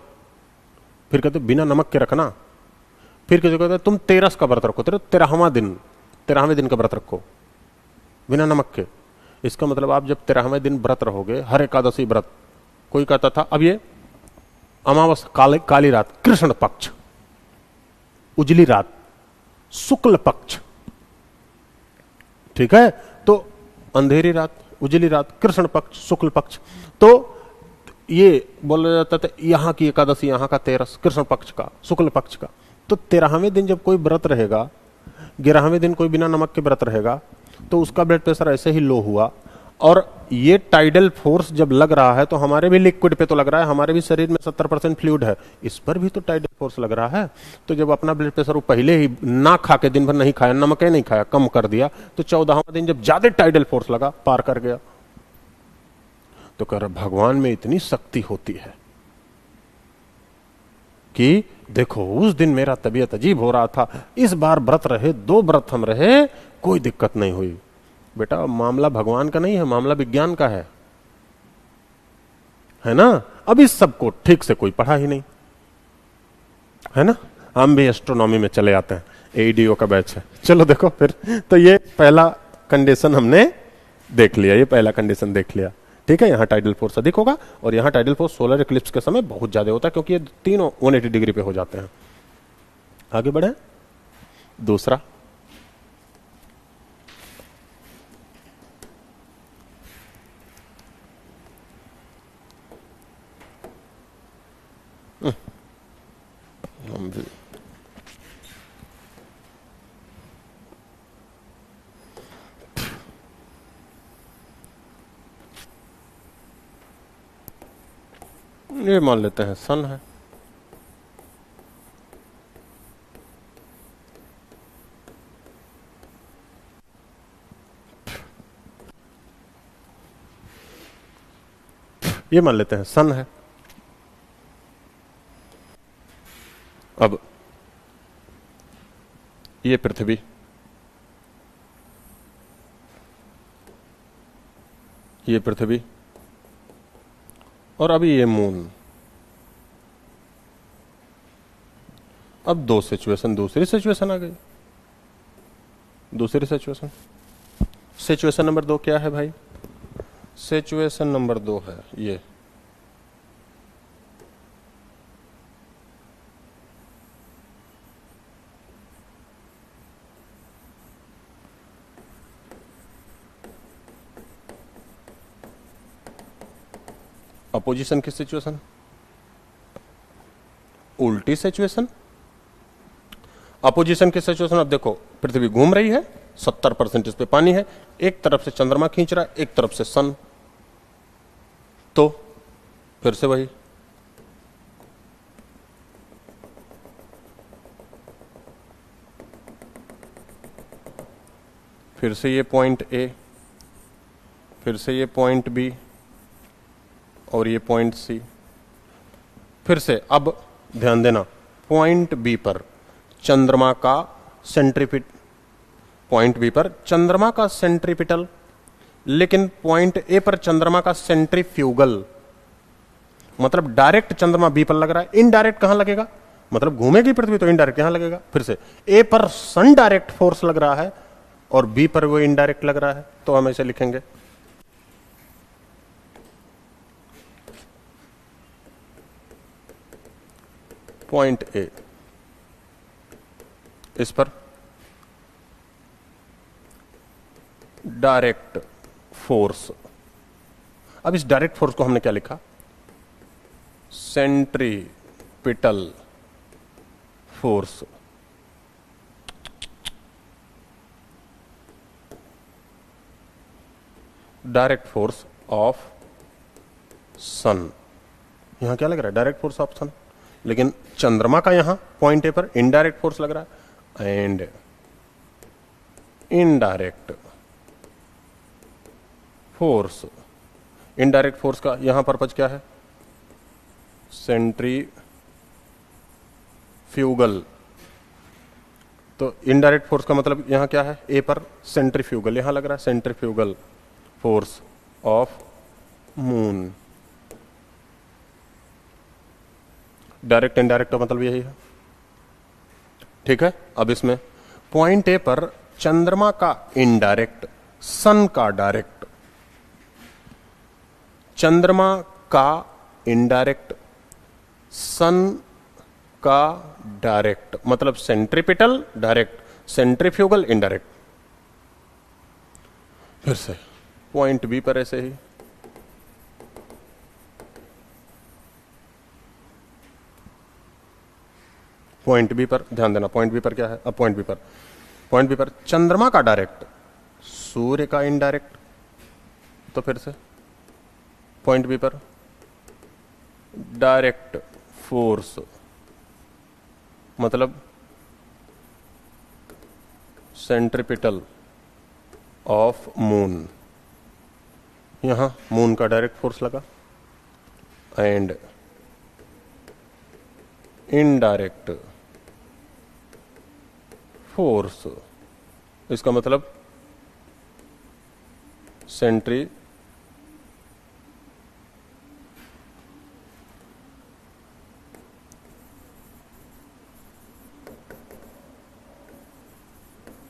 फिर कहते बिना नमक के रखना, फिर कहते तुम 13 का व्रत रखो, तेरे 13वां दिन, 13वें दिन का व्रत रखो बिना नमक के। इसका मतलब आप जब 13वें दिन व्रत रहोगे, हर एकादशी व्रत, कोई कहता था अब ये अमावस काली रात, कृष्ण पक्ष, उजली रात, शुक्ल पक्ष, ठीक है, तो अंधेरी रात, उजली रात, कृष्ण पक्ष, शुक्ल पक्ष। तो ये बोला जाता था यहां की एकादशी, यहां का 13 कृष्ण पक्ष का, शुक्ल पक्ष का। तो 13वें दिन जब कोई व्रत रहेगा, 11वें दिन कोई बिना नमक के व्रत रहेगा, तो उसका ब्लड प्रेशर ऐसे ही लो हुआ। और ये टाइडल फोर्स जब लग रहा है तो हमारे भी लिक्विड पे तो लग रहा है, हमारे भी शरीर में 70% फ्लूइड है, इस पर भी तो टाइडल फोर्स लग रहा है। तो जब अपना ब्लड प्रेशर वो पहले ही ना खा के, दिन भर नहीं खाया, नमक नहीं खाया, कम कर दिया, तो 14वां दिन जब ज्यादा टाइडल फोर्स लगा, पार कर गया। तो कह रहा भगवान में इतनी शक्ति होती है कि देखो उस दिन मेरा तबीयत अजीब हो रहा था, इस बार व्रत रहे, 2 व्रत हम रहे, कोई दिक्कत नहीं हुई। बेटा मामला भगवान का नहीं है, मामला विज्ञान का है ना। अब इस सब को ठीक से कोई पढ़ा ही नहीं है ना। हम भी एस्ट्रोनॉमी में चले आते हैं, AEDO का बैच है, चलो देखो फिर। तो ये पहला कंडीशन हमने देख लिया, ये पहला कंडीशन देख लिया, ठीक है। यहां टाइडल फोर्स अधिक होगा और यहां टाइडल फोर्स सोलर इक्लिप्स के समय बहुत ज्यादा होता है, क्योंकि ये तीनों 180 डिग्री पे हो जाते हैं। आगे बढ़े, दूसरा ये मान लेते हैं सन है, ये मान लेते हैं सन है। अब ये पृथ्वी, ये पृथ्वी, और अभी ये मून। अब 2 सिचुएशन, दूसरी सिचुएशन आ गई, दूसरी सिचुएशन। सिचुएशन नंबर 2 क्या है भाई? सिचुएशन नंबर 2 है ये, अपोजिशन की सिचुएशन, उल्टी सिचुएशन। अपोजिशन की सिचुएशन, अब देखो पृथ्वी घूम रही है, 70% इस पे पानी है, एक तरफ से चंद्रमा खींच रहा है, एक तरफ से सन। तो फिर से वही, फिर से ये पॉइंट A, फिर से ये पॉइंट B और ये पॉइंट C। फिर से अब ध्यान देना, पॉइंट B पर चंद्रमा का सेंट्रीपिट, पॉइंट B पर चंद्रमा का सेंट्रीपिटल, लेकिन पॉइंट A पर चंद्रमा का सेंट्रीफ्यूगल। मतलब डायरेक्ट चंद्रमा B पर लग रहा है, इनडायरेक्ट कहां लगेगा? मतलब घूमेगी पृथ्वी तो इनडायरेक्ट यहां लगेगा। फिर से ए पर सन डायरेक्ट फोर्स लग रहा है और बी पर वो इनडायरेक्ट लग रहा है, तो हम ऐसे लिखेंगे पॉइंट ए इस पर डायरेक्ट फोर्स। अब इस डायरेक्ट फोर्स को हमने क्या लिखा, centripetal force. Direct force of sun, यहां क्या लग रहा है, डायरेक्ट फोर्स ऑफ सन, लेकिन चंद्रमा का यहां पॉइंट ए पर इनडायरेक्ट फोर्स लग रहा है। And indirect force, indirect force का यहां पर्पज क्या है, सेंट्रीफ्यूगल। तो इनडायरेक्ट फोर्स का मतलब यहां क्या है, ए पर सेंट्रीफ्यूगल, यहां लग रहा है centrifugal force of moon. Direct indirect का मतलब यही है, ठीक है। अब इसमें पॉइंट ए पर चंद्रमा का इनडायरेक्ट, सन का डायरेक्ट, चंद्रमा का इनडायरेक्ट, सन का डायरेक्ट, मतलब सेंट्रीपिटल डायरेक्ट, सेंट्रीफ्यूगल इनडायरेक्ट। फिर से पॉइंट बी पर ऐसे ही पॉइंट बी पर ध्यान देना, पॉइंट बी पर क्या है, अब पॉइंट बी पर चंद्रमा का डायरेक्ट, सूर्य का इनडायरेक्ट। तो फिर से पॉइंट बी पर डायरेक्ट फोर्स, मतलब सेंट्रीपिटल ऑफ मून, यहां मून का डायरेक्ट फोर्स लगा। एंड इनडायरेक्ट फोर्स, इसका मतलब सेंट्री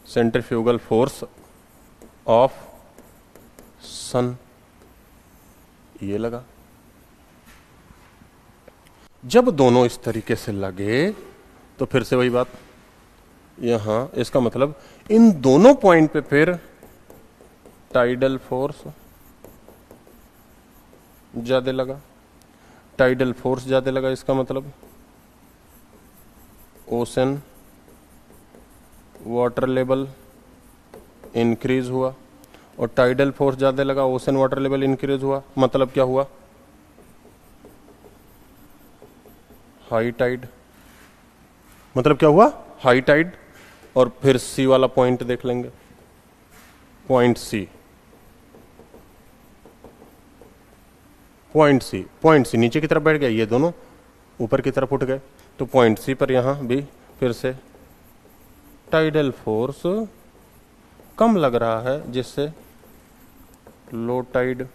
सेंट्रीफ्यूगल फोर्स ऑफ सन, ये लगा। जब दोनों इस तरीके से लगे तो फिर से वही बात, यहां इसका मतलब इन दोनों पॉइंट पे फिर टाइडल फोर्स ज्यादा लगा, टाइडल फोर्स ज्यादा लगा, इसका मतलब ओशन वाटर लेवल इंक्रीज हुआ, और टाइडल फोर्स ज्यादा लगा, ओशन वाटर लेवल इंक्रीज हुआ, मतलब क्या हुआ, हाई टाइड। मतलब क्या हुआ, हाई टाइड। और फिर सी वाला पॉइंट देख लेंगे, पॉइंट सी, पॉइंट सी नीचे की तरफ बैठ गया, ये दोनों ऊपर की तरफ उठ गए। तो पॉइंट सी पर यहां भी फिर से टाइडल फोर्स कम लग रहा है, जिससे लो टाइड,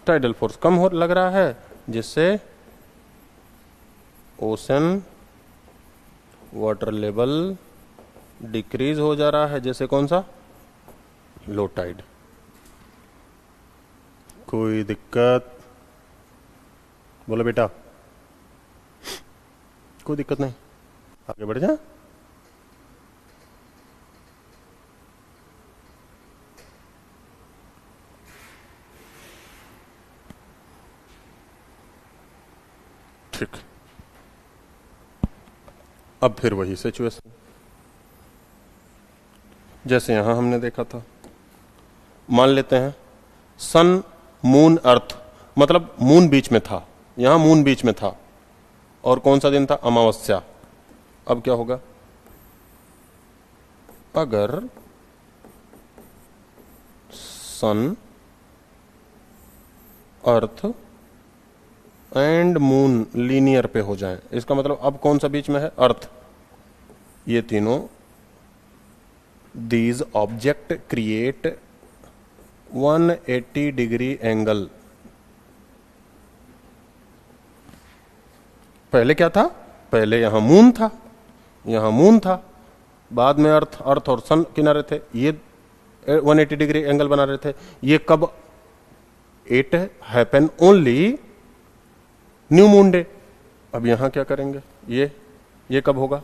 टाइडल फोर्स कम हो लग रहा है, जिससे ओशन वाटर लेवल डिक्रीज हो जा रहा है, जैसे कौन सा, लो टाइड। कोई दिक्कत, बोलो बेटा, कोई दिक्कत नहीं, आगे बढ़ जा। ठीक, अब फिर वही सिचुएशन जैसे यहां हमने देखा था। मान लेते हैं सन, मून, अर्थ, मतलब मून बीच में था, यहां मून बीच में था, और कौन सा दिन था, अमावस्या। अब क्या होगा, अगर सन, अर्थ एंड मून लीनियर पे हो जाए, इसका मतलब अब कौन सा बीच में है, अर्थ। ये तीनों, these object create 180 degree angle पहले क्या था, पहले यहां मून था, यहां मून था, बाद में अर्थ और सन किनारे थे, ये 180 डिग्री एंगल बना रहे थे। ये कब, it happen only new moon day. अब यहां क्या करेंगे, ये कब होगा,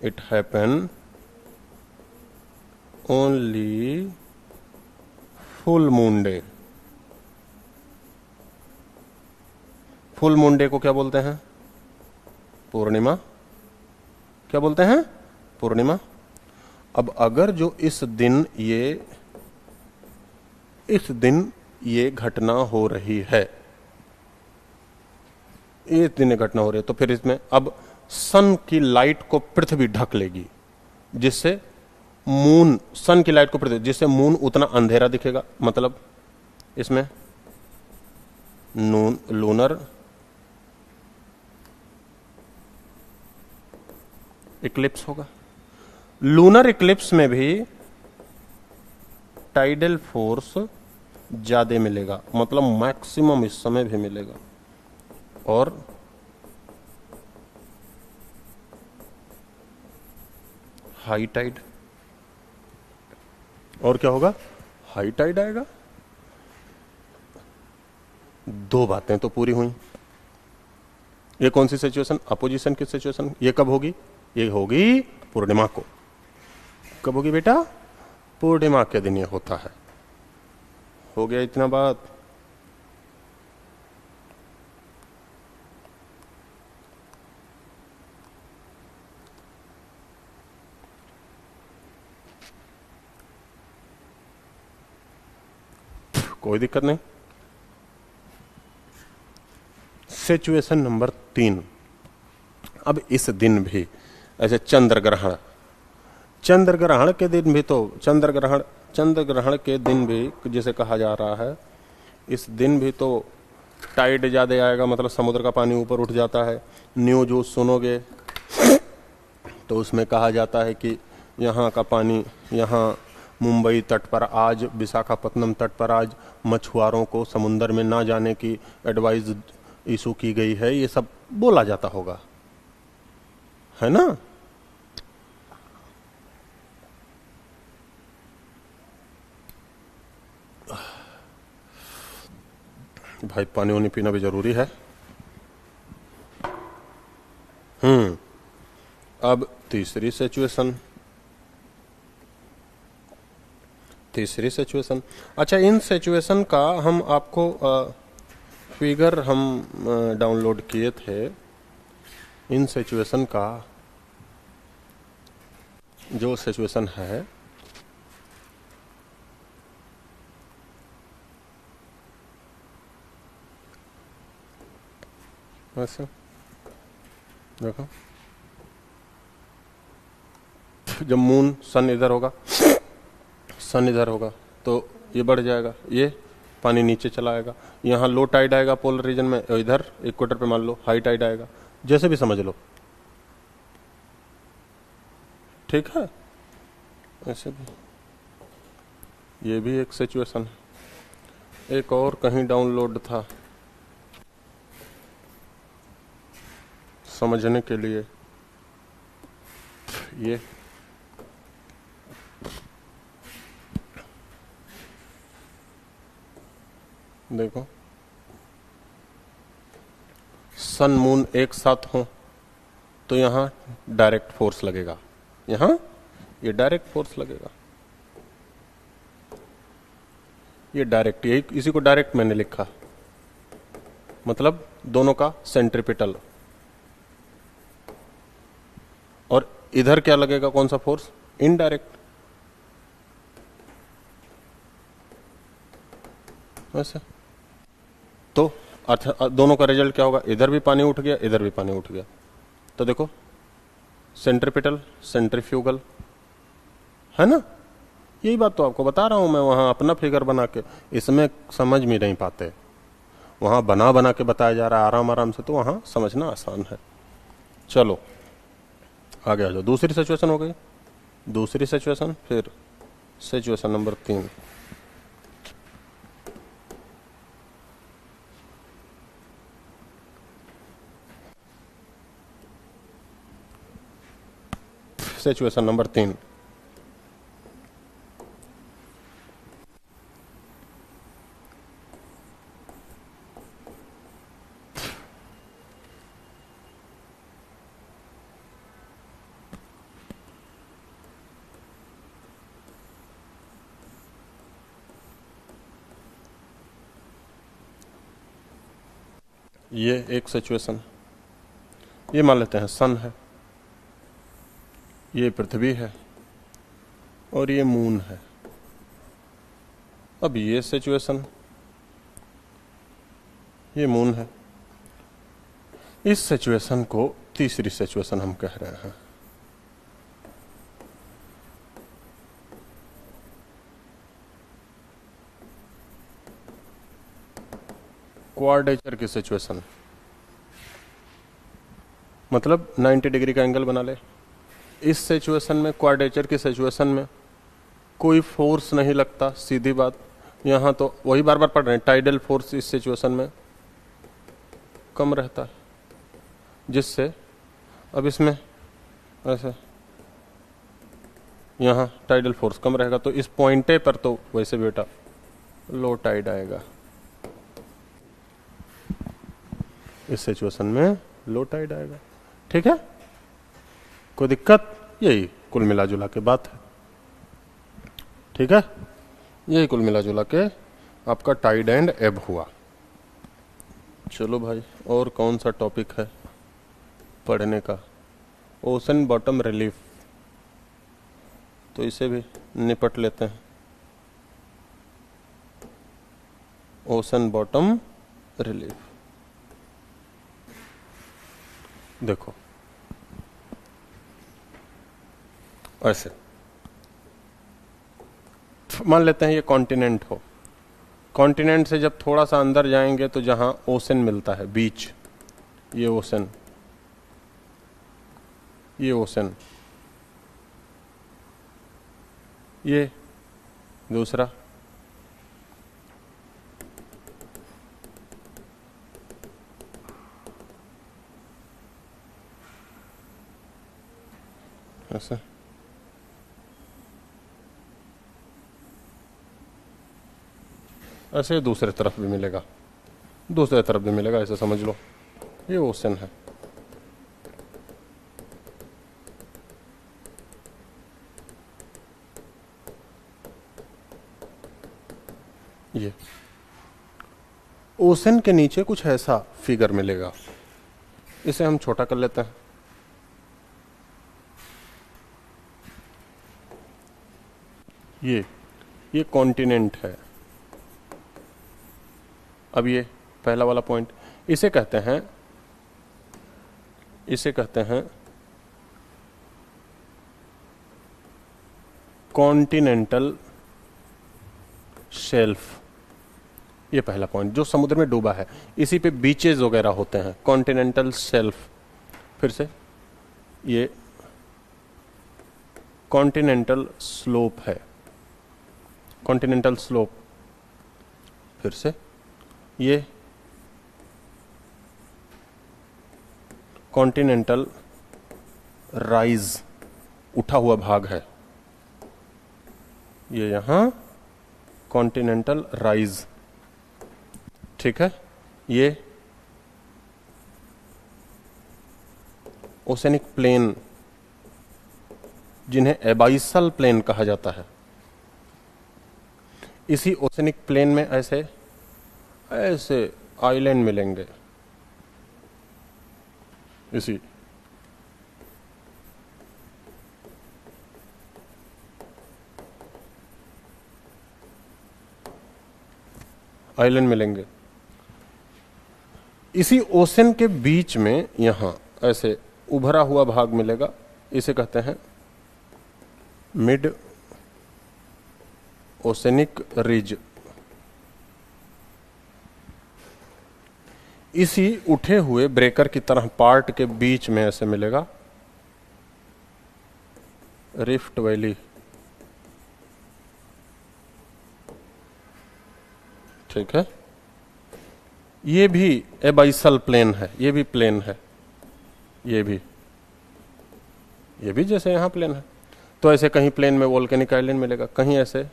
it happen only full moon day. Full moon day को क्या बोलते हैं, पूर्णिमा। क्या बोलते हैं, पूर्णिमा। अब अगर जो इस दिन ये घटना हो रही है, इस दिन ये घटना हो रही है, तो फिर इसमें अब सन की लाइट को पृथ्वी ढक लेगी, जिससे मून, सन की लाइट को पृथ्वी, जिससे मून उतना अंधेरा दिखेगा। मतलब इसमें लूनर इक्लिप्स होगा। लूनर इक्लिप्स में भी टाइडल फोर्स ज्यादा मिलेगा, मतलब मैक्सिमम इस समय भी मिलेगा। और हाई टाइड, और क्या होगा, हाई टाइड आएगा। दो बातें तो पूरी हुई। ये कौन सी सिचुएशन, अपोजिशन की सिचुएशन। ये कब होगी, ये होगी पूर्णिमा को। कब होगी बेटा, पूर्णिमा के दिन ये होता है। हो गया इतना बात। कोई दिक्कत नहीं। Situation number 3। अब इस दिन भी ऐसे चंद्र ग्रहण के दिन भी, तो चंद्र ग्रहण के दिन भी जिसे कहा जा रहा है, इस दिन भी तो टाइड ज्यादा आएगा, मतलब समुद्र का पानी ऊपर उठ जाता है। न्यूज सुनोगे तो उसमें कहा जाता है कि यहाँ का पानी, यहाँ मुंबई तट पर आज, विशाखापत्तनम तट पर आज मछुआरों को समुद्र में ना जाने की एडवाइस इशू की गई है। ये सब बोला जाता होगा, है ना। भाई पानी वानी पीना भी जरूरी है। अब तीसरी सिचुएशन। अच्छा, इन सिचुएशन का हम आपको फिगर हम डाउनलोड किए थे। इन सिचुएशन का जो सिचुएशन है, वैसे देखो, जब मून, सन इधर होगा तो ये बढ़ जाएगा, ये पानी नीचे चला आएगा। यहाँ लो टाइड आएगा पोलर रीजन में, इधर इक्वेटर पे मान लो हाई टाइड आएगा, जैसे भी समझ लो, ठीक है। ऐसे भी ये भी एक सिचुएशन है। एक और कहीं डाउनलोड था समझने के लिए, ये देखो, सन मून एक साथ हो तो यहां डायरेक्ट फोर्स लगेगा, यहां ये डायरेक्ट फोर्स लगेगा, ये डायरेक्ट, यही इसी को डायरेक्ट मैंने लिखा, मतलब दोनों का सेंट्रीपिटल। और इधर क्या लगेगा, कौन सा फोर्स, इनडायरेक्ट। वैसे तो दोनों का रिजल्ट क्या होगा, इधर भी पानी उठ गया, इधर भी पानी उठ गया। तो देखो, सेंट्रीपिटल सेंट्रीफ्यूगल, है ना। यही बात तो आपको बता रहा हूं मैं, वहां अपना फिगर बना के, इसमें समझ में नहीं पाते, वहां बना के बताया जा रहा है आराम आराम से, तो वहां समझना आसान है। चलो आगे आ जाओ। दूसरी सिचुएशन हो गई, दूसरी सिचुएशन, फिर सिचुएशन नंबर 3। Situation number 3। ये एक सिचुएशन, ये मान लेते हैं सन है, ये पृथ्वी है और ये मून है। अब ये सिचुएशन, ये मून है, इस सिचुएशन को तीसरी सिचुएशन हम कह रहे हैं। क्वाड्रेचर की सिचुएशन, मतलब 90 डिग्री का एंगल बना ले। इस सिचुएशन में, क्वाड्रेचर की सिचुएशन में कोई फोर्स नहीं लगता, सीधी बात। यहां तो वही बार बार पढ़ रहे हैं, टाइडल फोर्स इस सिचुएशन में कम रहता है, जिससे अब इसमें ऐसे यहां टाइडल फोर्स कम रहेगा, तो इस पॉइंटे पर तो वैसे बेटा लो टाइड आएगा। इस सिचुएशन में लो टाइड आएगा। ठीक है, कोई दिक्कत? यही कुल मिला जुला के बात है। ठीक है, यही कुल मिला जुला के आपका टाइड एंड एब हुआ। चलो भाई, और कौन सा टॉपिक है पढ़ने का? ओशन बॉटम रिलीफ, तो इसे भी निपट लेते हैं। ओशन बॉटम रिलीफ, देखो ऐसे मान लेते हैं ये कॉन्टिनेंट हो। कॉन्टिनेंट से जब थोड़ा सा अंदर जाएंगे तो जहां ओशन मिलता है, बीच, ये ओशन, ये ओशन, ये दूसरा, ऐसे ऐसे दूसरे तरफ भी मिलेगा, दूसरे तरफ भी मिलेगा, ऐसे समझ लो ये ओशन है। ये ओशन के नीचे कुछ ऐसा फिगर मिलेगा, इसे हम छोटा कर लेते हैं। ये कॉन्टिनेंट है। अब ये पहला वाला पॉइंट, इसे कहते हैं, इसे कहते हैं कॉन्टिनेंटल शेल्फ। ये पहला पॉइंट जो समुद्र में डूबा है, इसी पे बीचेस वगैरह होते हैं, कॉन्टिनेंटल शेल्फ। फिर से ये कॉन्टिनेंटल स्लोप है, कॉन्टिनेंटल स्लोप। फिर से ये कॉन्टिनेंटल राइज, उठा हुआ भाग है, ये यहां कॉन्टिनेंटल राइज। ठीक है, ये ओसेनिक प्लेन, जिन्हें एबाइसल प्लेन कहा जाता है। इसी ओसेनिक प्लेन में ऐसे ऐसे आइलैंड मिलेंगे, इसी आइलैंड मिलेंगे। इसी ओशन के बीच में यहां ऐसे उभरा हुआ भाग मिलेगा, इसे कहते हैं मिड ओसेनिक रिज। इसी उठे हुए ब्रेकर की तरह पार्ट के बीच में ऐसे मिलेगा रिफ्ट वैली। ठीक है, ये भी एबाइसल प्लेन है, ये भी प्लेन है, ये भी ये भी जैसे यहां प्लेन है, तो ऐसे कहीं प्लेन में वोल्केनिक आइलैंड मिलेगा, कहीं ऐसे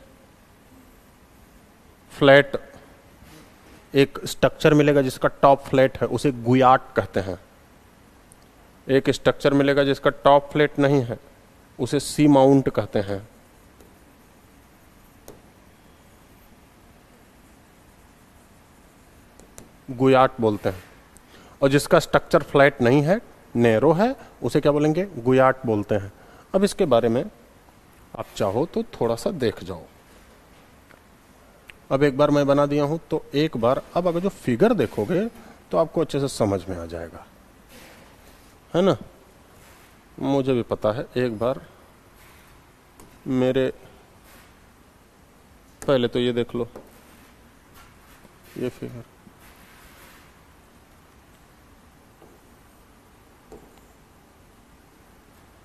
फ्लैट एक स्ट्रक्चर मिलेगा जिसका टॉप फ्लैट है, उसे गुयाट कहते हैं। एक स्ट्रक्चर मिलेगा जिसका टॉप फ्लैट नहीं है, उसे सी माउंट कहते हैं। गुयाट बोलते हैं। और जिसका स्ट्रक्चर फ्लैट नहीं है, नैरो है, उसे क्या बोलेंगे? गुयाट बोलते हैं। अब इसके बारे में आप चाहो तो थोड़ा सा देख जाओ। अब एक बार मैं बना दिया हूं, तो एक बार अब अगर जो फिगर देखोगे तो आपको अच्छे से समझ में आ जाएगा, है ना? मुझे भी पता है। एक बार मेरे पहले तो ये देख लो, ये फिगर,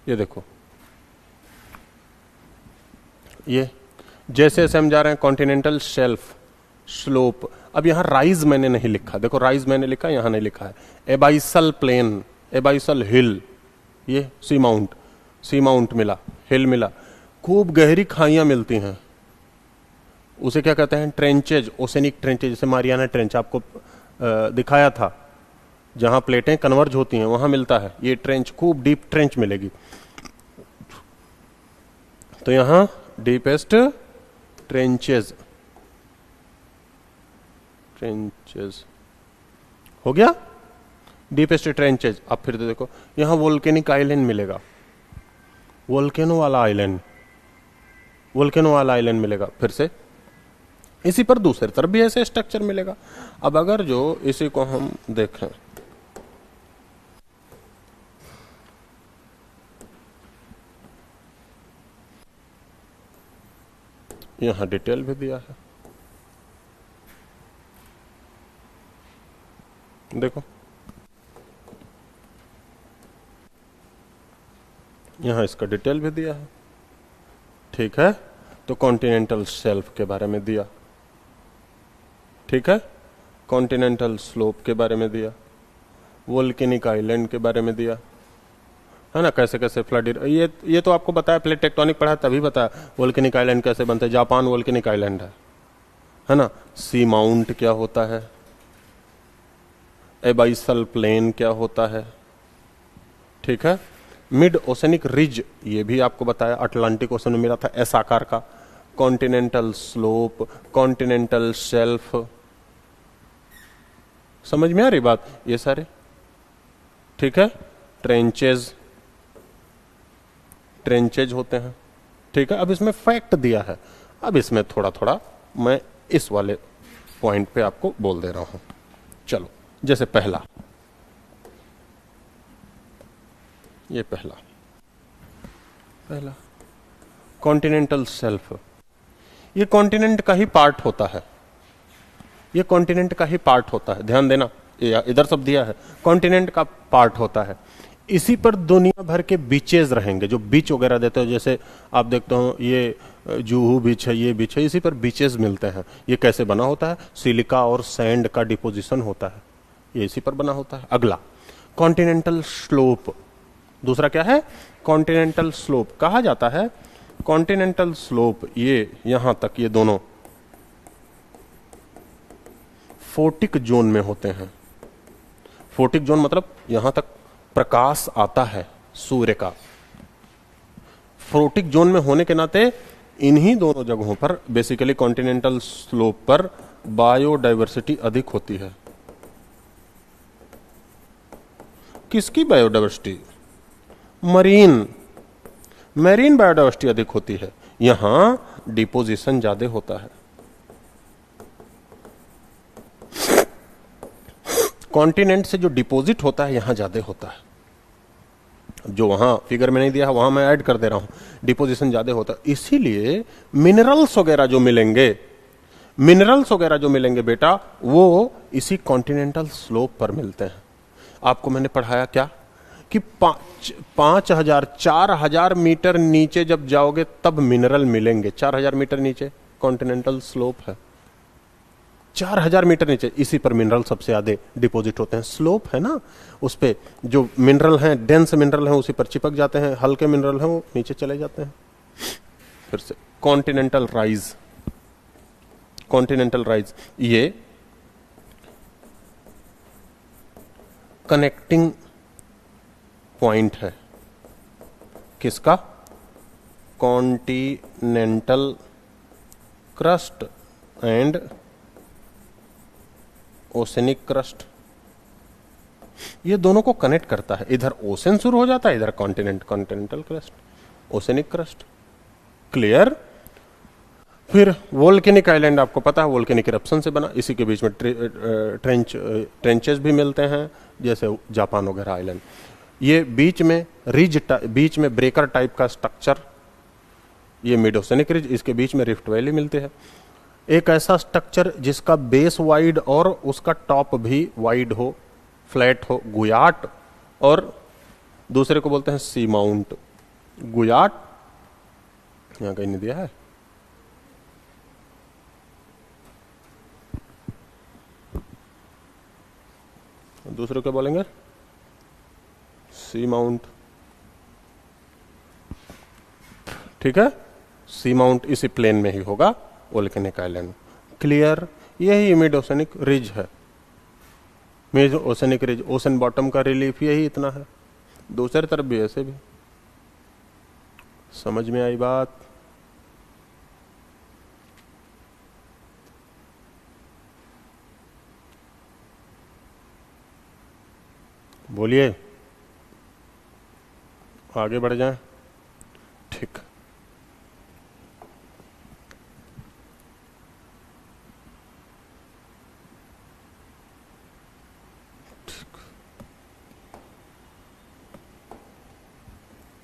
ये देखो, ये जैसे जैसे हम जा रहे हैं कॉन्टिनेंटल शेल्फ, स्लोप। अब यहां राइज मैंने नहीं लिखा, देखो राइज मैंने लिखा, यहां नहीं लिखा है। एबाइसल प्लेन, एबाइसल हिल, ये सी माउंट, सी माउंट मिला, हिल मिला। खूब गहरी खाइयां मिलती हैं, उसे क्या कहते हैं? Tranches, oceanic tranches. जैसे मारियाना ट्रेंच आपको दिखाया था, जहां प्लेटें कन्वर्ज होती हैं वहां मिलता है ये ट्रेंच, खूब डीप ट्रेंच मिलेगी। तो यहां डीपेस्ट ट्रेंचेज, ट्रेंचेज हो गया, डीपेस्ट ट्रेंचेज। अब फिर देखो यहां वोल्केनिक आइलैंड मिलेगा, वोल्केनो वाला आइलैंड, वोल्केनो वाला आइलैंड मिलेगा। फिर से इसी पर दूसरी तरफ भी ऐसे स्ट्रक्चर मिलेगा। अब अगर जो इसी को हम देखें, यहां डिटेल भी दिया है, देखो यहां इसका डिटेल भी दिया है, ठीक है? तो कॉन्टिनेंटल शेल्फ के बारे में दिया, ठीक है? कॉन्टिनेंटल स्लोप के बारे में दिया, वोल्केनिक आइलैंड के बारे में दिया, है ना? कैसे कैसे फ्लड, ये तो आपको बताया, प्लेट टेक्टोनिक पढ़ा तभी बताया वोल्केनिक आइलैंड कैसे बनते हैं। जापान वोल्केनिक आइलैंड है ना? सी माउंट क्या होता है, एबाइसल प्लेन क्या होता है, ठीक है? मिड ओसेनिक रिज, ये भी आपको बताया, अटलांटिक ओशन में मिला था एस आकार का। कॉन्टिनेंटल स्लोप, कॉन्टिनेंटल शेल्फ, समझ में आ रही बात? ये सारे, ठीक है? ट्रेंचेज, ट्रेंचेज होते हैं, ठीक है? अब इसमें फैक्ट दिया है, अब इसमें थोड़ा थोड़ा मैं इस वाले पॉइंट पे आपको बोल दे रहा हूं। चलो, जैसे पहला, ये पहला कॉन्टिनेंटल शेल्फ, ये कॉन्टिनेंट का ही पार्ट होता है, ये कॉन्टिनेंट का ही पार्ट होता है। ध्यान देना, इधर सब दिया है, कॉन्टिनेंट का पार्ट होता है। इसी पर दुनिया भर के बीचेज रहेंगे, जो बीच वगैरह देते हो, जैसे आप देखते हो ये जुहू बीच है, ये बीच है, इसी पर बीचेज मिलते हैं। ये कैसे बना होता है? सिलिका और सैंड का डिपोजिशन होता है, ये इसी पर बना होता है। अगला कॉन्टिनेंटल स्लोप, दूसरा क्या है? कॉन्टिनेंटल स्लोप कहा जाता है। कॉन्टिनेंटल स्लोप ये यहां तक, ये दोनों फोटिक जोन में होते हैं। फोटिक जोन मतलब यहां तक प्रकाश आता है सूर्य का। फोटिक जोन में होने के नाते इन्हीं दोनों जगहों पर, बेसिकली कॉन्टिनेंटल स्लोप पर बायोडायवर्सिटी अधिक होती है। किसकी बायोडायवर्सिटी? मरीन, मैरीन बायोडायवर्सिटी अधिक होती है। यहां डिपोजिशन ज्यादा होता है। कॉन्टिनेंट से जो डिपॉजिट होता है यहां ज्यादा होता है, जो वहां फिगर में नहीं दिया है वहां मैं ऐड कर दे रहा हूं, डिपोजिशन ज्यादा होता है। इसीलिए मिनरल्स वगैरह जो मिलेंगे, मिनरल्स वगैरह जो मिलेंगे बेटा, वो इसी कॉन्टिनेंटल स्लोप पर मिलते हैं। आपको मैंने पढ़ाया क्या कि 5,000 4,000 मीटर नीचे जब जाओगे तब मिनरल मिलेंगे। 4,000 मीटर नीचे कॉन्टिनेंटल स्लोप है, 4000 मीटर नीचे, इसी पर मिनरल सबसे ज्यादा डिपॉजिट होते हैं। स्लोप है ना, उस पे जो मिनरल हैं, डेंस मिनरल हैं, उसी पर चिपक जाते हैं, हल्के मिनरल हैं वो नीचे चले जाते हैं। फिर से कॉन्टिनेंटल राइज, कॉन्टिनेंटल राइज ये कनेक्टिंग पॉइंट है किसका? Continental crust and oceanic crust, ये दोनों को कनेक्ट करता है। इधर ओशन शुरू हो जाता है, इधर continental crust, oceanic crust. Clear? फिर वोल्केनिक आइलैंड आपको पता है वोल्केनिक इरप्शन से बना, इसी के बीच में ट्रेंचेस भी मिलते हैं, जैसे जापान वगैरह आइलैंड। ये बीच में रिज, बीच में ब्रेकर टाइप का स्ट्रक्चर, ये मिड ओसेनिक रिज, इसके बीच में रिफ्ट वैली मिलते हैं। एक ऐसा स्ट्रक्चर जिसका बेस वाइड और उसका टॉप भी वाइड हो, फ्लैट हो, गुयाट, और दूसरे को बोलते हैं सी माउंट। गुयाट यहां कहीं नहीं दिया है, दूसरे को बोलेंगे सी माउंट। ठीक है, सी माउंट इसी प्लेन में ही होगा वोल्केनिक आइलैंड। क्लियर? यही मिड ओसेनिक रिज है। Mid oceanic ridge, ocean bottom का रिलीफ यही इतना है, दूसरी तरफ भी ऐसे भी। समझ में आई बात? बोलिए, आगे बढ़ जाएं। ठीक,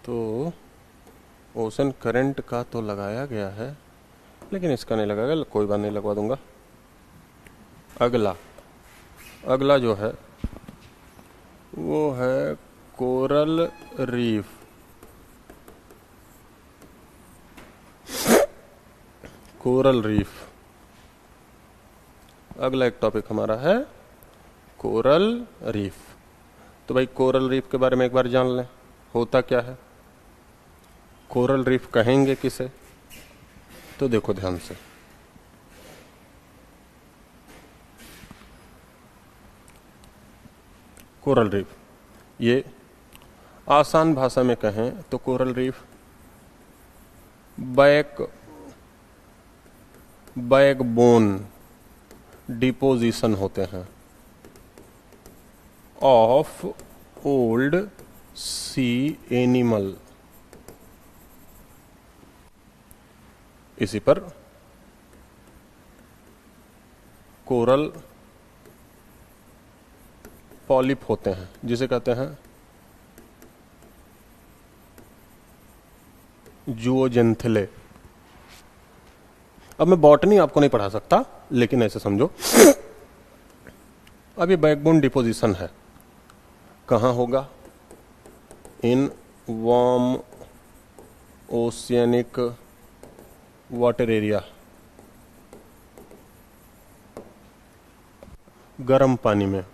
तो ओशन करंट का तो लगाया गया है, लेकिन इसका नहीं लगाया, कोई बात नहीं, लगवा दूंगा। अगला जो है वो है कोरल रीफ। कोरल रीफ, अगला एक टॉपिक हमारा है कोरल रीफ। तो भाई कोरल रीफ के बारे में एक बार जान लें, होता क्या है, कोरल रीफ कहेंगे किसे? तो देखो ध्यान से, कोरल रीफ, ये आसान भाषा में कहें तो कोरल रीफ बैकबोन डिपोजिशन होते हैं ऑफ ओल्ड सी एनिमल। इसी पर कोरल पॉलिप होते हैं, जिसे कहते हैं जूओजेंथिले। अब मैं बॉटनी आपको नहीं पढ़ा सकता, लेकिन ऐसे समझो, अब ये बैकबोन डिपोजिशन है, कहां होगा? In warm oceanic water area, गर्म पानी में,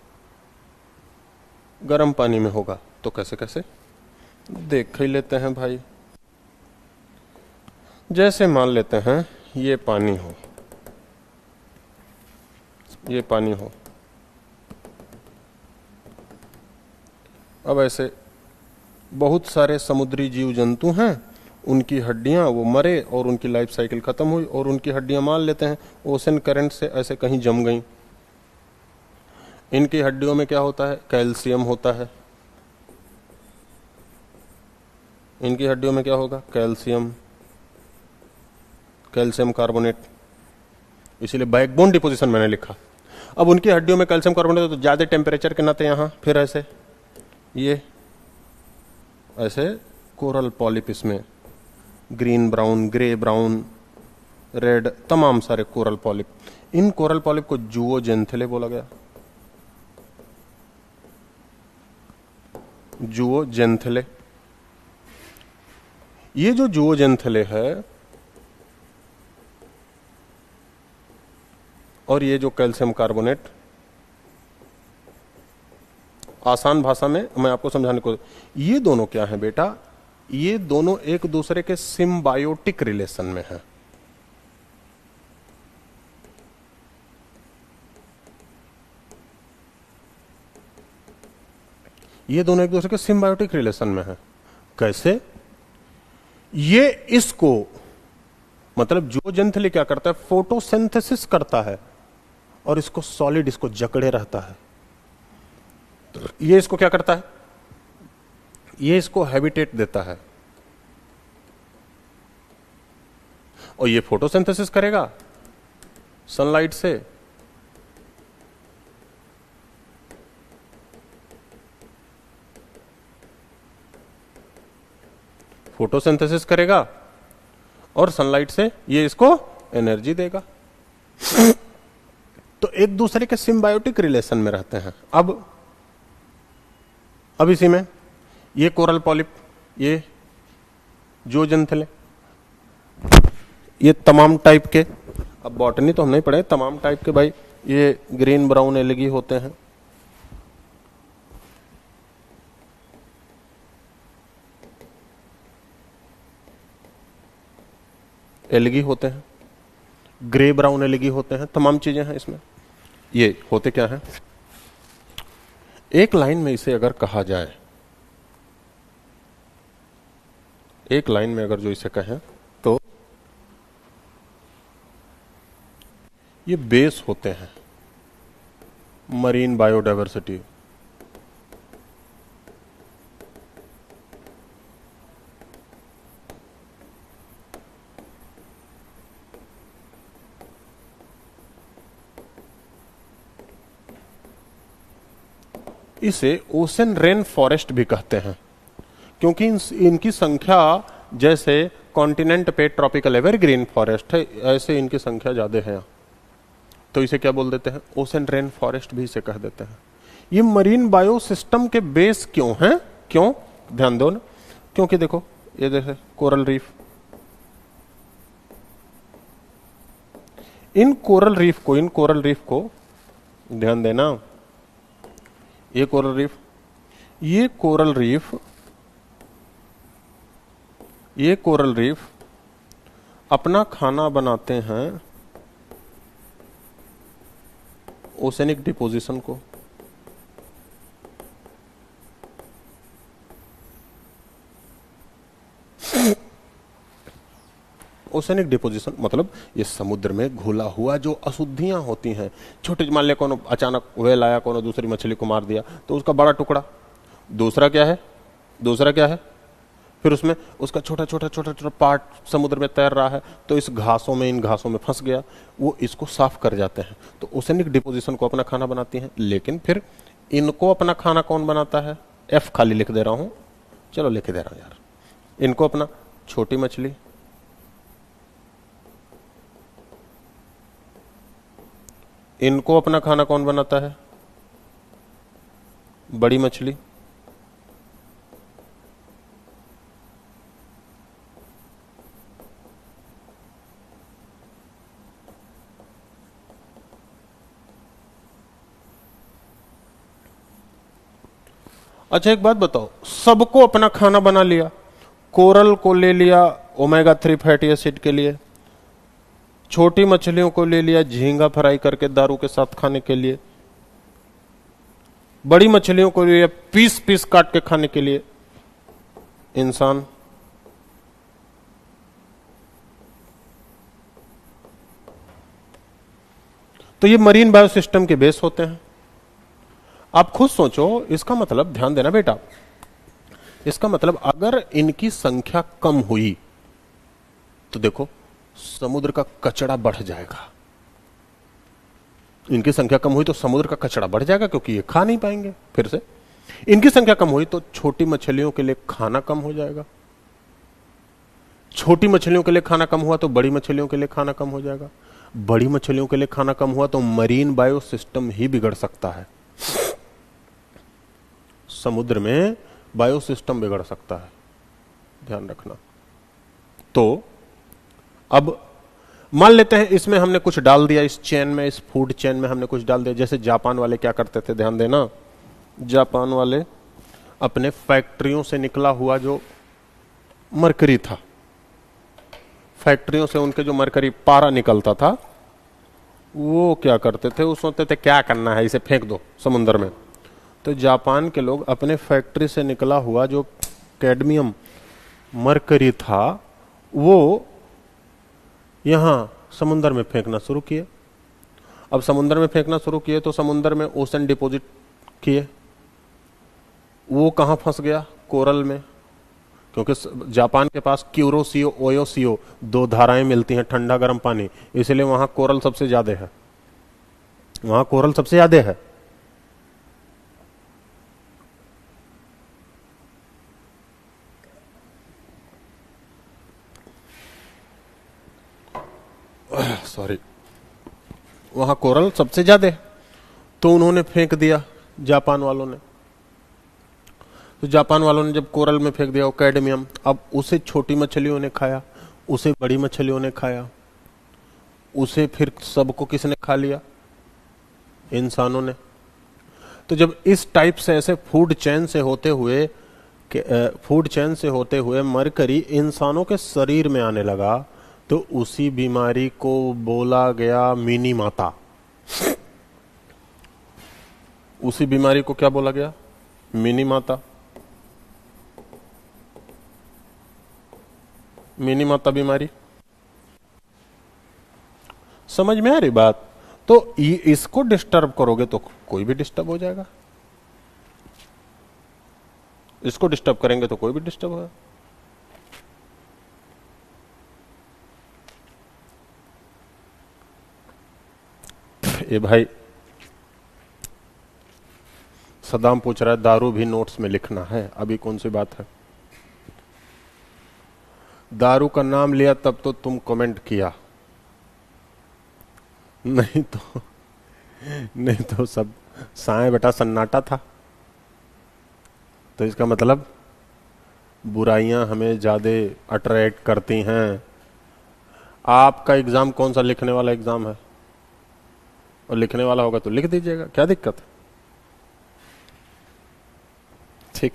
गर्म पानी में होगा। तो कैसे कैसे देख ही लेते हैं भाई। जैसे मान लेते हैं ये पानी हो, ये पानी हो, अब ऐसे बहुत सारे समुद्री जीव जंतु हैं, उनकी हड्डियां वो मरे और उनकी लाइफ साइकिल खत्म हुई, और उनकी हड्डियां मान लेते हैं ओशन करंट से ऐसे कहीं जम गई। इनकी हड्डियों में क्या होता है? कैल्शियम होता है। इनकी हड्डियों में क्या होगा? कैल्शियम, कैल्शियम कार्बोनेट, इसीलिए बैकबोन डिपोजिशन मैंने लिखा। अब उनकी हड्डियों में कैल्शियम कार्बोनेट तो ज्यादा टेम्परेचर के नाते यहां फिर ऐसे ये ऐसे कोरल पॉलिप, इसमें green brown, grey brown, red, तमाम सारे कोरल पॉलिप। इन कोरल पॉलिप को जूओजेंथिले बोला गया, जूओजेंथिले। ये जो जूओजेंथिले है और ये जो कैल्शियम कार्बोनेट, आसान भाषा में मैं आपको समझाने को, ये दोनों क्या है बेटा, ये दोनों एक दूसरे के सिम्बायोटिक रिलेशन में है। ये दोनों एक दूसरे के सिम्बायोटिक रिलेशन में है। कैसे? ये इसको, मतलब जो जंतुले क्या करता है, फोटोसिंथेसिस करता है और इसको सॉलिड, इसको जकड़े रहता है। ये इसको क्या करता है, ये इसको हैबिटेट देता है और ये फोटोसिंथेसिस करेगा सनलाइट से, फोटोसिंथेसिस करेगा और सनलाइट से ये इसको एनर्जी देगा। तो एक दूसरे के सिम्बायोटिक रिलेशन में रहते हैं। अब इसी में ये कोरल पॉलिप, ये जो जंतुले, ये तमाम टाइप के, अब बॉटनी तो हम नहीं पढ़े, तमाम टाइप के भाई, ये ग्रीन ब्राउन एलगी होते हैं, एलगी होते हैं, ग्रे ब्राउन एलगी होते हैं, तमाम चीजें हैं इसमें। ये होते क्या है, एक लाइन में इसे अगर कहा जाए, एक लाइन में अगर जो इसे कहें तो ये बेस होते हैं मरीन बायोडायवर्सिटी। इसे ओशन रेन फॉरेस्ट भी कहते हैं, क्योंकि इनकी संख्या, जैसे कॉन्टिनेंट पे ट्रॉपिकल एवरग्रीन फॉरेस्ट है, ऐसे इनकी संख्या ज्यादा है, तो इसे क्या बोल देते हैं, ओशन रेन फॉरेस्ट भी इसे कह देते हैं। ये मरीन बायो सिस्टम के बेस क्यों हैं, क्यों, ध्यान दो ना, क्योंकि देखो ये जैसे कोरल रीफ, इन कोरल रीफ को ध्यान देना, ये कोरल रीफ अपना खाना बनाते हैं ओसेनिक डिपोजिशन को। ओसेनिक डिपोजिशन मतलब ये समुद्र में घुला हुआ जो अशुद्धियां होती हैं, छोटे, मान ले कोनो अचानक व्हेल आया, कोनो दूसरी मछली को मार दिया, तो उसका बड़ा टुकड़ा, दूसरा क्या है, फिर उसमें उसका छोटा छोटा पार्ट समुद्र में तैर रहा है, तो इन घासों में फंस गया, वो इसको साफ कर जाते हैं। तो ओसेनिक डिपोजिशन को अपना खाना बनाती हैं। लेकिन फिर इनको अपना खाना कौन बनाता है, एफ खाली लिख दे रहा हूं, चलो लिख दे रहा हूं यार, इनको अपना छोटी मछली, इनको अपना खाना कौन बनाता है, बड़ी मछली, अच्छा एक बात बताओ, सबको अपना खाना बना लिया, कोरल को ले लिया ओमेगा 3 फैटी एसिड के लिए, छोटी मछलियों को ले लिया झींगा फ्राई करके दारू के साथ खाने के लिए, बड़ी मछलियों को ले लिया पीस पीस काट के खाने के लिए, इंसान तो ये मरीन बायोसिस्टम के बेस होते हैं। आप खुद सोचो, इसका मतलब, ध्यान देना बेटा, इसका मतलब अगर इनकी संख्या कम हुई तो देखो समुद्र का कचरा बढ़ जाएगा। इनकी संख्या कम हुई तो समुद्र का कचरा बढ़ जाएगा, क्योंकि ये खा नहीं पाएंगे। फिर से इनकी संख्या कम हुई तो छोटी मछलियों के लिए खाना कम हो जाएगा, छोटी मछलियों के लिए खाना कम हुआ तो बड़ी मछलियों के लिए खाना कम हो जाएगा, बड़ी मछलियों के लिए खाना कम हुआ तो मरीन बायो सिस्टम ही बिगड़ सकता है, समुद्र में बायो सिस्टम बिगड़ सकता है, ध्यान रखना। तो अब मान लेते हैं इसमें हमने कुछ डाल दिया, इस चेन में, इस फूड चेन में हमने कुछ डाल दिया। जैसे जापान वाले क्या करते थे, ध्यान देना, जापान वाले अपने फैक्ट्रियों से निकला हुआ जो मरकरी था, फैक्ट्रियों से उनके जो मरकरी पारा निकलता था, वो क्या करते थे, वो सोचते थे क्या करना है, इसे फेंक दो समुद्र में। तो जापान के लोग अपने फैक्ट्री से निकला हुआ जो कैडमियम मरकरी था वो यहां समुद्र में फेंकना शुरू किए। अब समुद्र में फेंकना शुरू किए तो समुद्र में ओशन डिपॉजिट किए। वो कहां फंस गया, कोरल में, क्योंकि जापान के पास क्यूरोसियो ओयोसियो दो धाराएं मिलती हैं, ठंडा गर्म पानी, इसलिए वहां कोरल सबसे ज्यादा है, वहां कोरल सबसे ज्यादा है। सॉरी, वहां कोरल सबसे ज्यादा है। तो उन्होंने फेंक दिया जापान वालों ने। तो जापान वालों ने जब कोरल में फेंक दिया वो कैडमियम, अब उसे छोटी मछलियों ने खाया, उसे बड़ी मछलियों ने खाया, उसे फिर सबको किसने खा लिया, इंसानों ने। तो जब इस टाइप से ऐसे फूड चेन से होते हुए मरकरी इंसानों के शरीर में आने लगा, तो उसी बीमारी को बोला गया मिनी माता। उसी बीमारी को क्या बोला गया, मिनी माता। मिनी माता बीमारी समझ में आ रही बात। तो इसको डिस्टर्ब करोगे तो कोई भी डिस्टर्ब हो जाएगा, इसको डिस्टर्ब करेंगे तो कोई भी डिस्टर्ब होगा। ये भाई सदाम पूछ रहा है दारू भी नोट्स में लिखना है, अभी कौन सी बात है। दारू का नाम लिया तब तो तुम कमेंट किया, नहीं तो सब साए बेटा सन्नाटा था। तो इसका मतलब बुराइयां हमें ज्यादा अट्रैक्ट करती हैं। आपका एग्जाम कौन सा लिखने वाला एग्जाम है, और लिखने वाला होगा तो लिख दीजिएगा, क्या दिक्कत है। ठीक,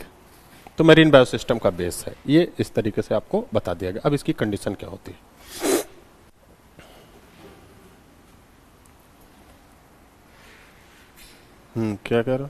तो मेरीन बायोसिस्टम का बेस है ये, इस तरीके से आपको बता दिया गया। अब इसकी कंडीशन क्या होती है। क्या कह रहा,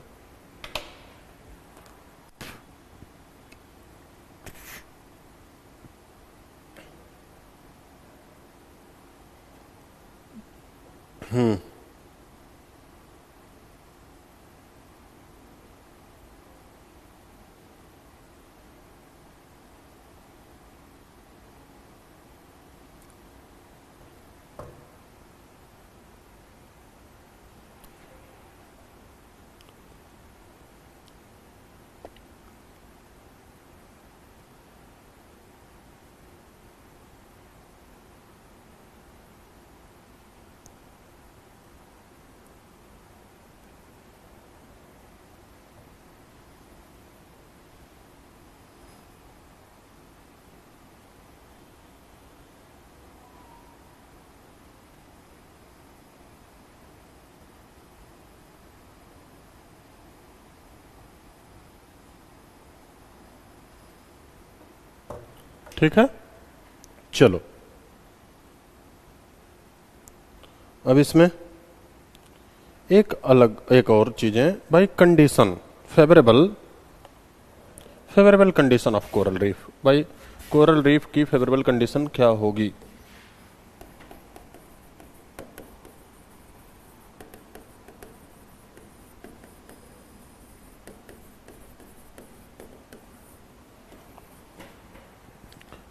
ठीक है। चलो अब इसमें एक और चीजें भाई, condition, favourable condition of coral reef. भाई कोरल रीफ की फेवरेबल कंडीशन क्या होगी।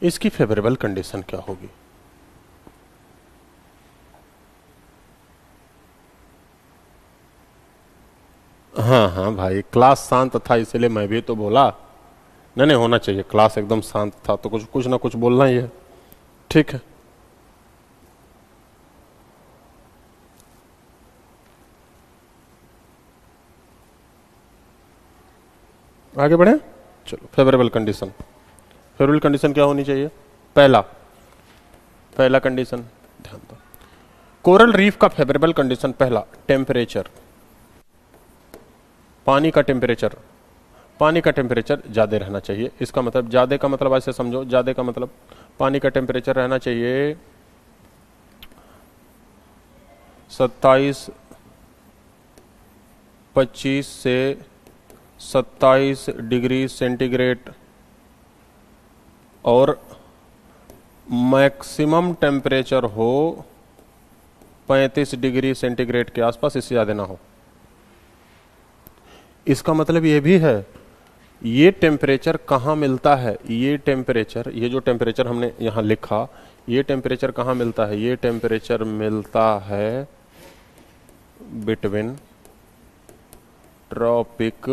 इसकी फेवरेबल कंडीशन क्या होगी। हाँ भाई, क्लास शांत था इसलिए मैं भी तो बोला। नहीं होना चाहिए, क्लास एकदम शांत था तो कुछ ना कुछ बोलना ही है। ठीक है, आगे बढ़े। चलो फेवरेबल कंडीशन क्या होनी चाहिए। पहला कंडीशन ध्यान दो। कोरल रीफ का फेवरेबल कंडीशन, पहला टेम्परेचर, पानी का टेम्परेचर, पानी का टेम्परेचर ज्यादा रहना चाहिए। इसका मतलब, ज्यादा का मतलब ऐसे समझो, ज्यादा का मतलब पानी का टेम्परेचर रहना चाहिए 25 से 27 डिग्री सेंटीग्रेड, और मैक्सिमम टेम्परेचर हो 35 डिग्री सेंटीग्रेड के आसपास, इससे ज्यादा ना हो। इसका मतलब ये भी है, ये टेम्परेचर कहाँ मिलता है, ये टेम्परेचर, ये जो टेम्परेचर हमने यहां लिखा, ये टेम्परेचर कहाँ मिलता है, ये टेम्परेचर मिलता है between tropic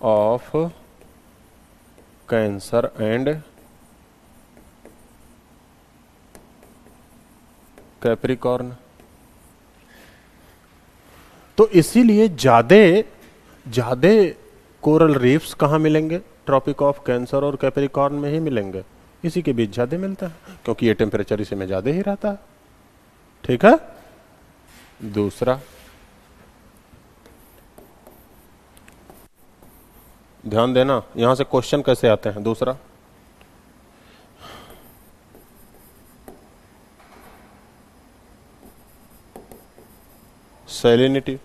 of Cancer and Capricorn. तो इसीलिए ज्यादा कोरल रीफ्स कहां मिलेंगे, ट्रॉपिक ऑफ कैंसर और कैप्रिकॉर्न में ही मिलेंगे, इसी के बीच ज्यादा मिलता है, क्योंकि ये टेम्परेचर इसी में ज्यादा ही रहता है। ठीक है। दूसरा, ध्यान देना यहां से क्वेश्चन कैसे आते हैं। दूसरा, सैलिनिटी।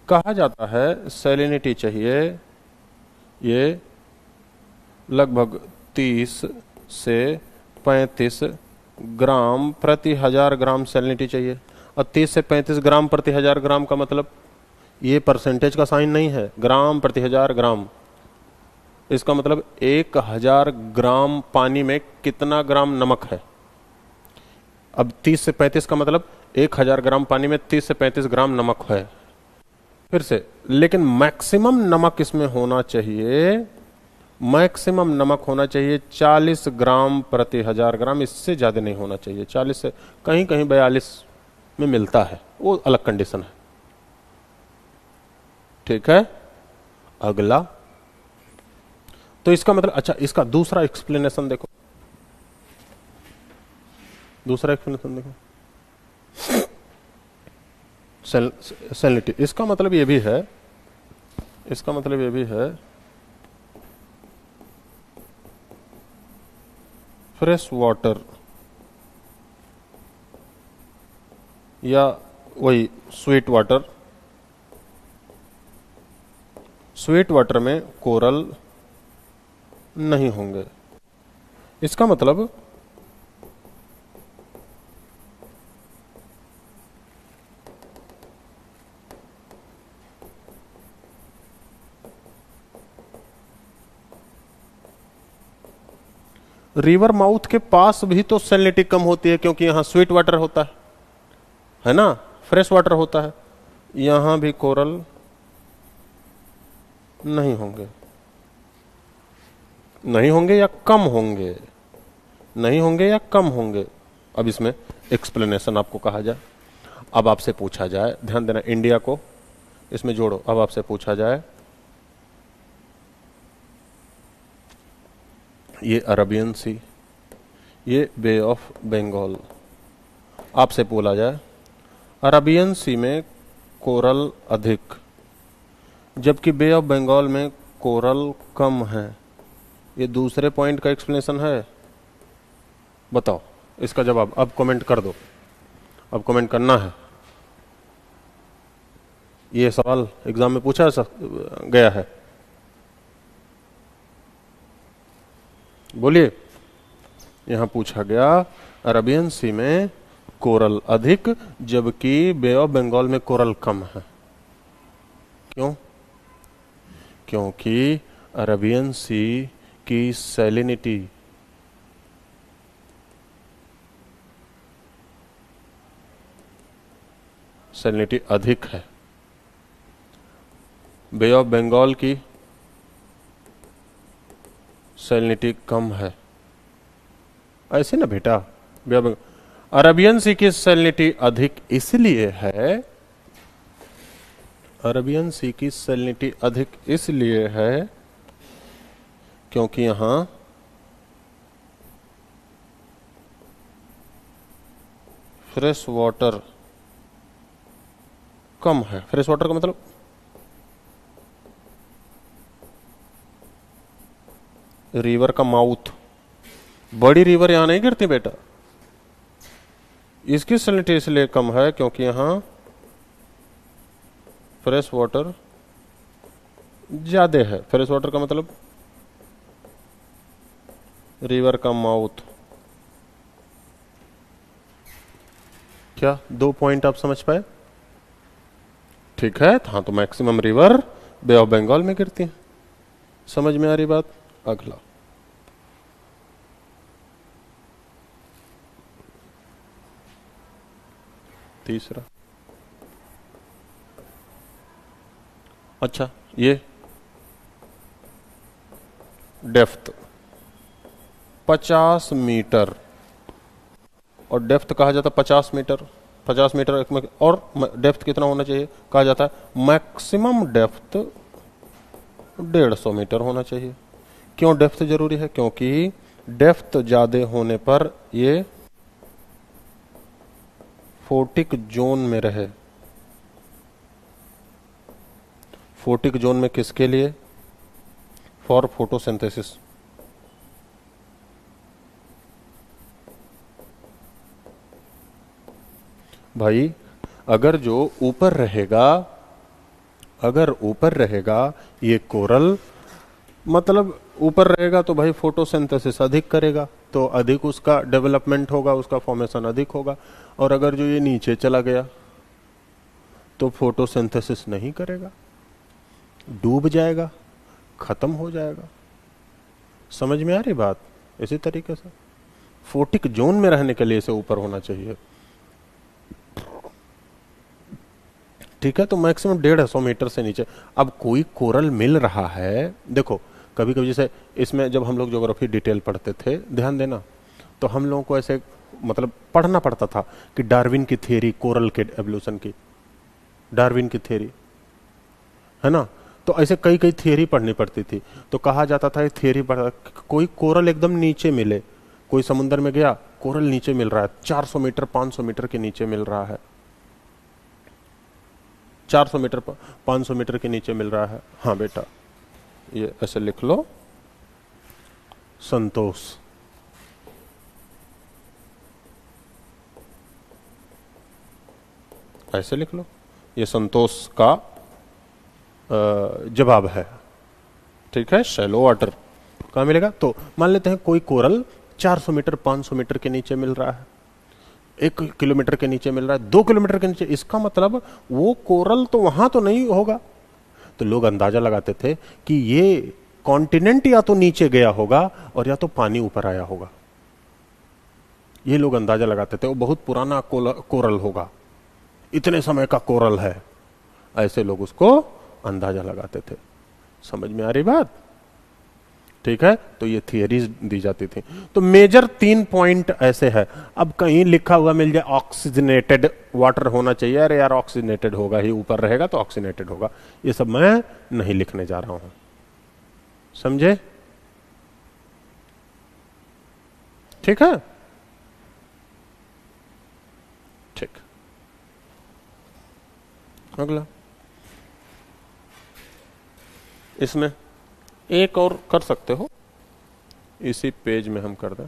कहा जाता है सैलिनिटी चाहिए ये लगभग 30 से 35 ग्राम प्रति 1000 ग्राम सैलिनिटी चाहिए। और 30 से 35 ग्राम प्रति 1000 ग्राम का मतलब, ये परसेंटेज का साइन नहीं है, ग्राम प्रति 1000 ग्राम। इसका मतलब 1000 ग्राम पानी में कितना ग्राम नमक है। अब 30 से 35 का मतलब 1000 ग्राम पानी में 30 से 35 ग्राम नमक है। फिर से, लेकिन मैक्सिमम नमक इसमें होना चाहिए, मैक्सिमम नमक होना चाहिए 40 ग्राम प्रति 1000 ग्राम, इससे ज्यादा नहीं होना चाहिए। 40 से कहीं कहीं 42 में मिलता है, वो अलग कंडीशन है। ठीक है। अगला, तो इसका मतलब, अच्छा इसका दूसरा एक्सप्लेनेशन देखो, दूसरा एक्सप्लेनेशन देखो, सैलिनिटी। इसका मतलब ये भी है, इसका मतलब ये भी है फ्रेश वाटर या वही स्वीट वाटर, स्वीट वाटर में कोरल नहीं होंगे। इसका मतलब रिवर माउथ के पास भी तो सैलिनिटी कम होती है, क्योंकि यहां स्वीट वाटर होता है ना, फ्रेश वाटर होता है। यहां भी कोरल नहीं होंगे, नहीं होंगे या कम होंगे, नहीं होंगे या कम होंगे। अब इसमें एक्सप्लेनेशन आपको कहा जाए, अब आपसे पूछा जाए, ध्यान देना, इंडिया को इसमें जोड़ो। अब आपसे पूछा जाए, ये अरबियन सी, ये बे ऑफ बंगाल, आपसे बोला जाए अरबियन सी में कोरल अधिक, जबकि बे ऑफ बंगाल में कोरल कम है, ये दूसरे पॉइंट का एक्सप्लेनेशन है। बताओ इसका जवाब, अब कमेंट कर दो, अब कमेंट करना है। ये सवाल एग्जाम में पूछा गया है, बोलिए। यहां पूछा गया अरबियन सी में कोरल अधिक, जबकि बे ऑफ बंगाल में कोरल कम है। क्यों? क्योंकि अरबियन सी की सैलिनिटी अधिक है, बे ऑफ बंगाल की सैलिनिटी कम है। ऐसे ना बेटा, अरबियन सी की सैलिनिटी अधिक इसलिए है, अरबियन सी की सैलिनिटी अधिक इसलिए है क्योंकि यहां फ्रेश वाटर कम है, फ्रेश वाटर का मतलब रिवर का माउथ, बड़ी रिवर यहां नहीं गिरती बेटा, इसकी सैलिनिटी इसलिए कम है क्योंकि यहां फ्रेश वाटर ज्यादा है। फ्रेश वाटर का मतलब रिवर का माउथ। क्या 2 पॉइंट आप समझ पाए? ठीक है, हाँ, तो maximum river Bay of Bengal में गिरती है। समझ में आ रही बात? अगला तीसरा। अच्छा, ये डेप्थ 50 मीटर, और डेप्थ कहा जाता है 50 मीटर, 50 मीटर एक में, और डेप्थ कितना होना चाहिए कहा जाता है? मैक्सिमम डेप्थ 150 मीटर होना चाहिए। क्यों डेप्थ जरूरी है? क्योंकि डेप्थ ज्यादा होने पर ये फोटिक जोन में रहे। फोटिक जोन में किसके लिए? For photosynthesis. भाई अगर जो ऊपर रहेगा, अगर ऊपर रहेगा ये कोरल, मतलब ऊपर रहेगा तो भाई फोटोसिंथेसिस अधिक करेगा, तो अधिक उसका डेवलपमेंट होगा, उसका फॉर्मेशन अधिक होगा। और अगर जो ये नीचे चला गया तो फोटोसिंथेसिस नहीं करेगा, डूब जाएगा, खत्म हो जाएगा। समझ में आ रही बात? इसी तरीके से फोटिक जोन में रहने के लिए इसे ऊपर होना चाहिए। ठीक है, तो मैक्सिमम 150 मीटर से नीचे। अब कोई कोरल मिल रहा है, देखो कभी कभी जैसे इसमें जब हम लोग ज्योग्राफी डिटेल पढ़ते थे, ध्यान देना, तो हम लोगों को ऐसे मतलब पढ़ना पड़ता था कि डार्विन की थियरी, कोरल के एवोल्यूशन की, डार्विन की थियरी, है ना। तो ऐसे कई कई थियरी पढ़नी पड़ती थी। तो कहा जाता था थियरी पढ़, कोई कोरल एकदम नीचे मिले, कोई समुद्र में गया, कोरल नीचे मिल रहा है, 400 मीटर 500 मीटर के नीचे मिल रहा है, 400 मीटर 500 मीटर के नीचे मिल रहा है। हाँ बेटा, ये ऐसे लिख लो, संतोष। ऐसे लिख लो, ये संतोष का जवाब है। ठीक है, शैलो वाटर कहां मिलेगा? तो मान लेते हैं कोई कोरल 400 मीटर 500 मीटर के नीचे मिल रहा है, 1 किलोमीटर के नीचे मिल रहा है, 2 किलोमीटर के नीचे, इसका मतलब वो कोरल तो वहां तो नहीं होगा। तो लोग अंदाजा लगाते थे कि ये कॉन्टिनेंट या तो नीचे गया होगा और या तो पानी ऊपर आया होगा। ये लोग अंदाजा लगाते थे, वो बहुत पुराना कोरल होगा, इतने समय का कोरल है, ऐसे लोग उसको अंदाजा लगाते थे। समझ में आ रही बात? ठीक है, तो ये थियरीज दी जाती थी। तो मेजर 3 पॉइंट ऐसे है। अब कहीं लिखा हुआ मिल जाए ऑक्सीजनेटेड वाटर होना चाहिए, अरे यार ऑक्सीजनेटेड होगा ही, ऊपर रहेगा तो ऑक्सीजनेटेड होगा, ये सब मैं नहीं लिखने जा रहा हूं। समझे? ठीक है, ठीक। अगला, इसमें एक और कर सकते हो, इसी पेज में हम कर दें।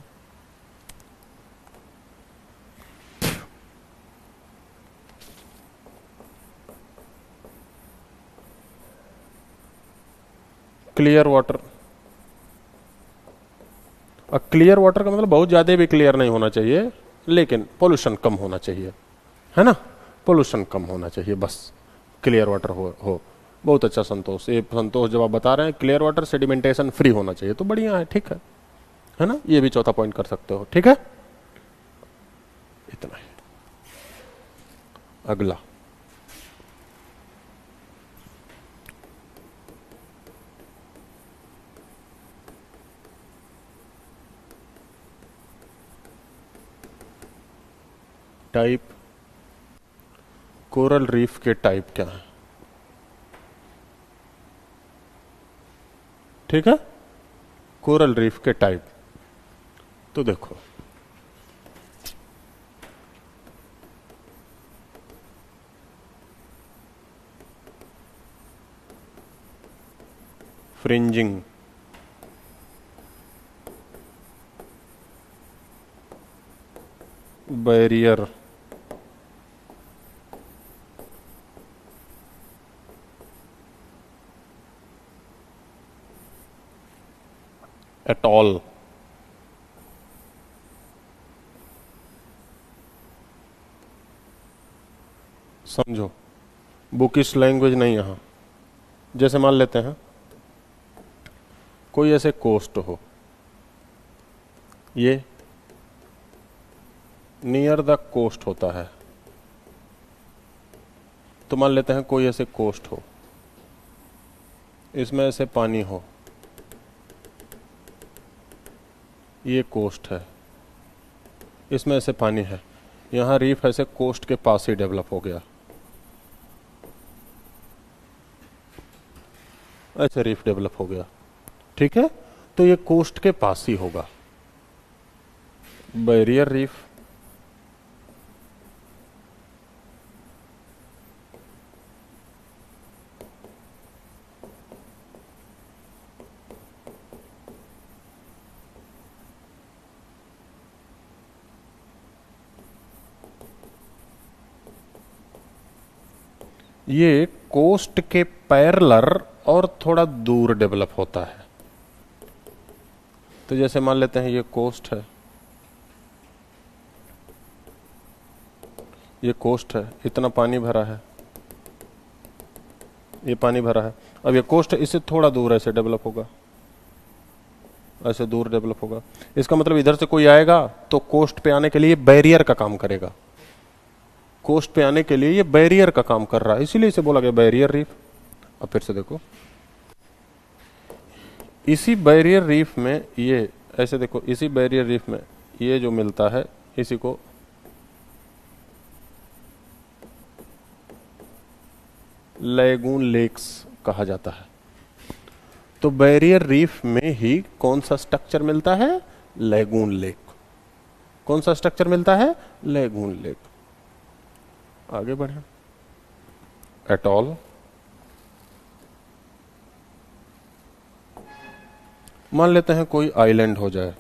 Clear water. और क्लियर वाटर का मतलब बहुत ज्यादा भी क्लियर नहीं होना चाहिए, लेकिन पोल्यूशन कम होना चाहिए, है ना, पोल्यूशन कम होना चाहिए, बस क्लियर वाटर हो। बहुत अच्छा संतोष, ये संतोष जब आप बता रहे हैं क्लियर वाटर सेडिमेंटेशन फ्री होना चाहिए, तो बढ़िया है, ठीक है ना, ये भी चौथा पॉइंट कर सकते हो। ठीक है, इतना है। अगला, टाइप, कोरल रीफ के टाइप क्या है? ठीक है, कोरल रीफ के टाइप। तो देखो, फ्रिंजिंग, बैरियर, एटॉल, समझो बुकिश लैंग्वेज नहीं यहां। जैसे मान लेते हैं कोई ऐसे कोस्ट हो, ये नियर द कोस्ट होता है, तो मान लेते हैं कोई ऐसे कोस्ट हो, इसमें ऐसे पानी हो, ये कोस्ट है, इसमें ऐसे पानी है, यहां रीफ ऐसे कोस्ट के पास ही डेवलप हो गया, ऐसे रीफ डेवलप हो गया, ठीक है, तो ये कोस्ट के पास ही होगा, बैरियर रीफ। ये कोस्ट के पैरेलल और थोड़ा दूर डेवलप होता है। तो जैसे मान लेते हैं ये कोस्ट है, ये कोस्ट है, इतना पानी भरा है, ये पानी भरा है, अब ये कोस्ट है, इससे थोड़ा दूर ऐसे डेवलप होगा, ऐसे दूर डेवलप होगा। इसका मतलब इधर से कोई आएगा तो कोस्ट पे आने के लिए बैरियर का काम करेगा, कोस्ट पे आने के लिए ये बैरियर का काम कर रहा है, इसीलिए इसे बोला गया बैरियर रीफ। अब फिर से देखो, इसी बैरियर रीफ में ये ऐसे देखो, इसी बैरियर रीफ में ये जो मिलता है इसी को लैगून लेक्स कहा जाता है। तो बैरियर रीफ में ही कौन सा स्ट्रक्चर मिलता है? Lagoon lake. कौन सा स्ट्रक्चर मिलता है? Lagoon lake. आगे बढ़े, एटॉल, मान लेते हैं कोई आइलैंड हो जाए,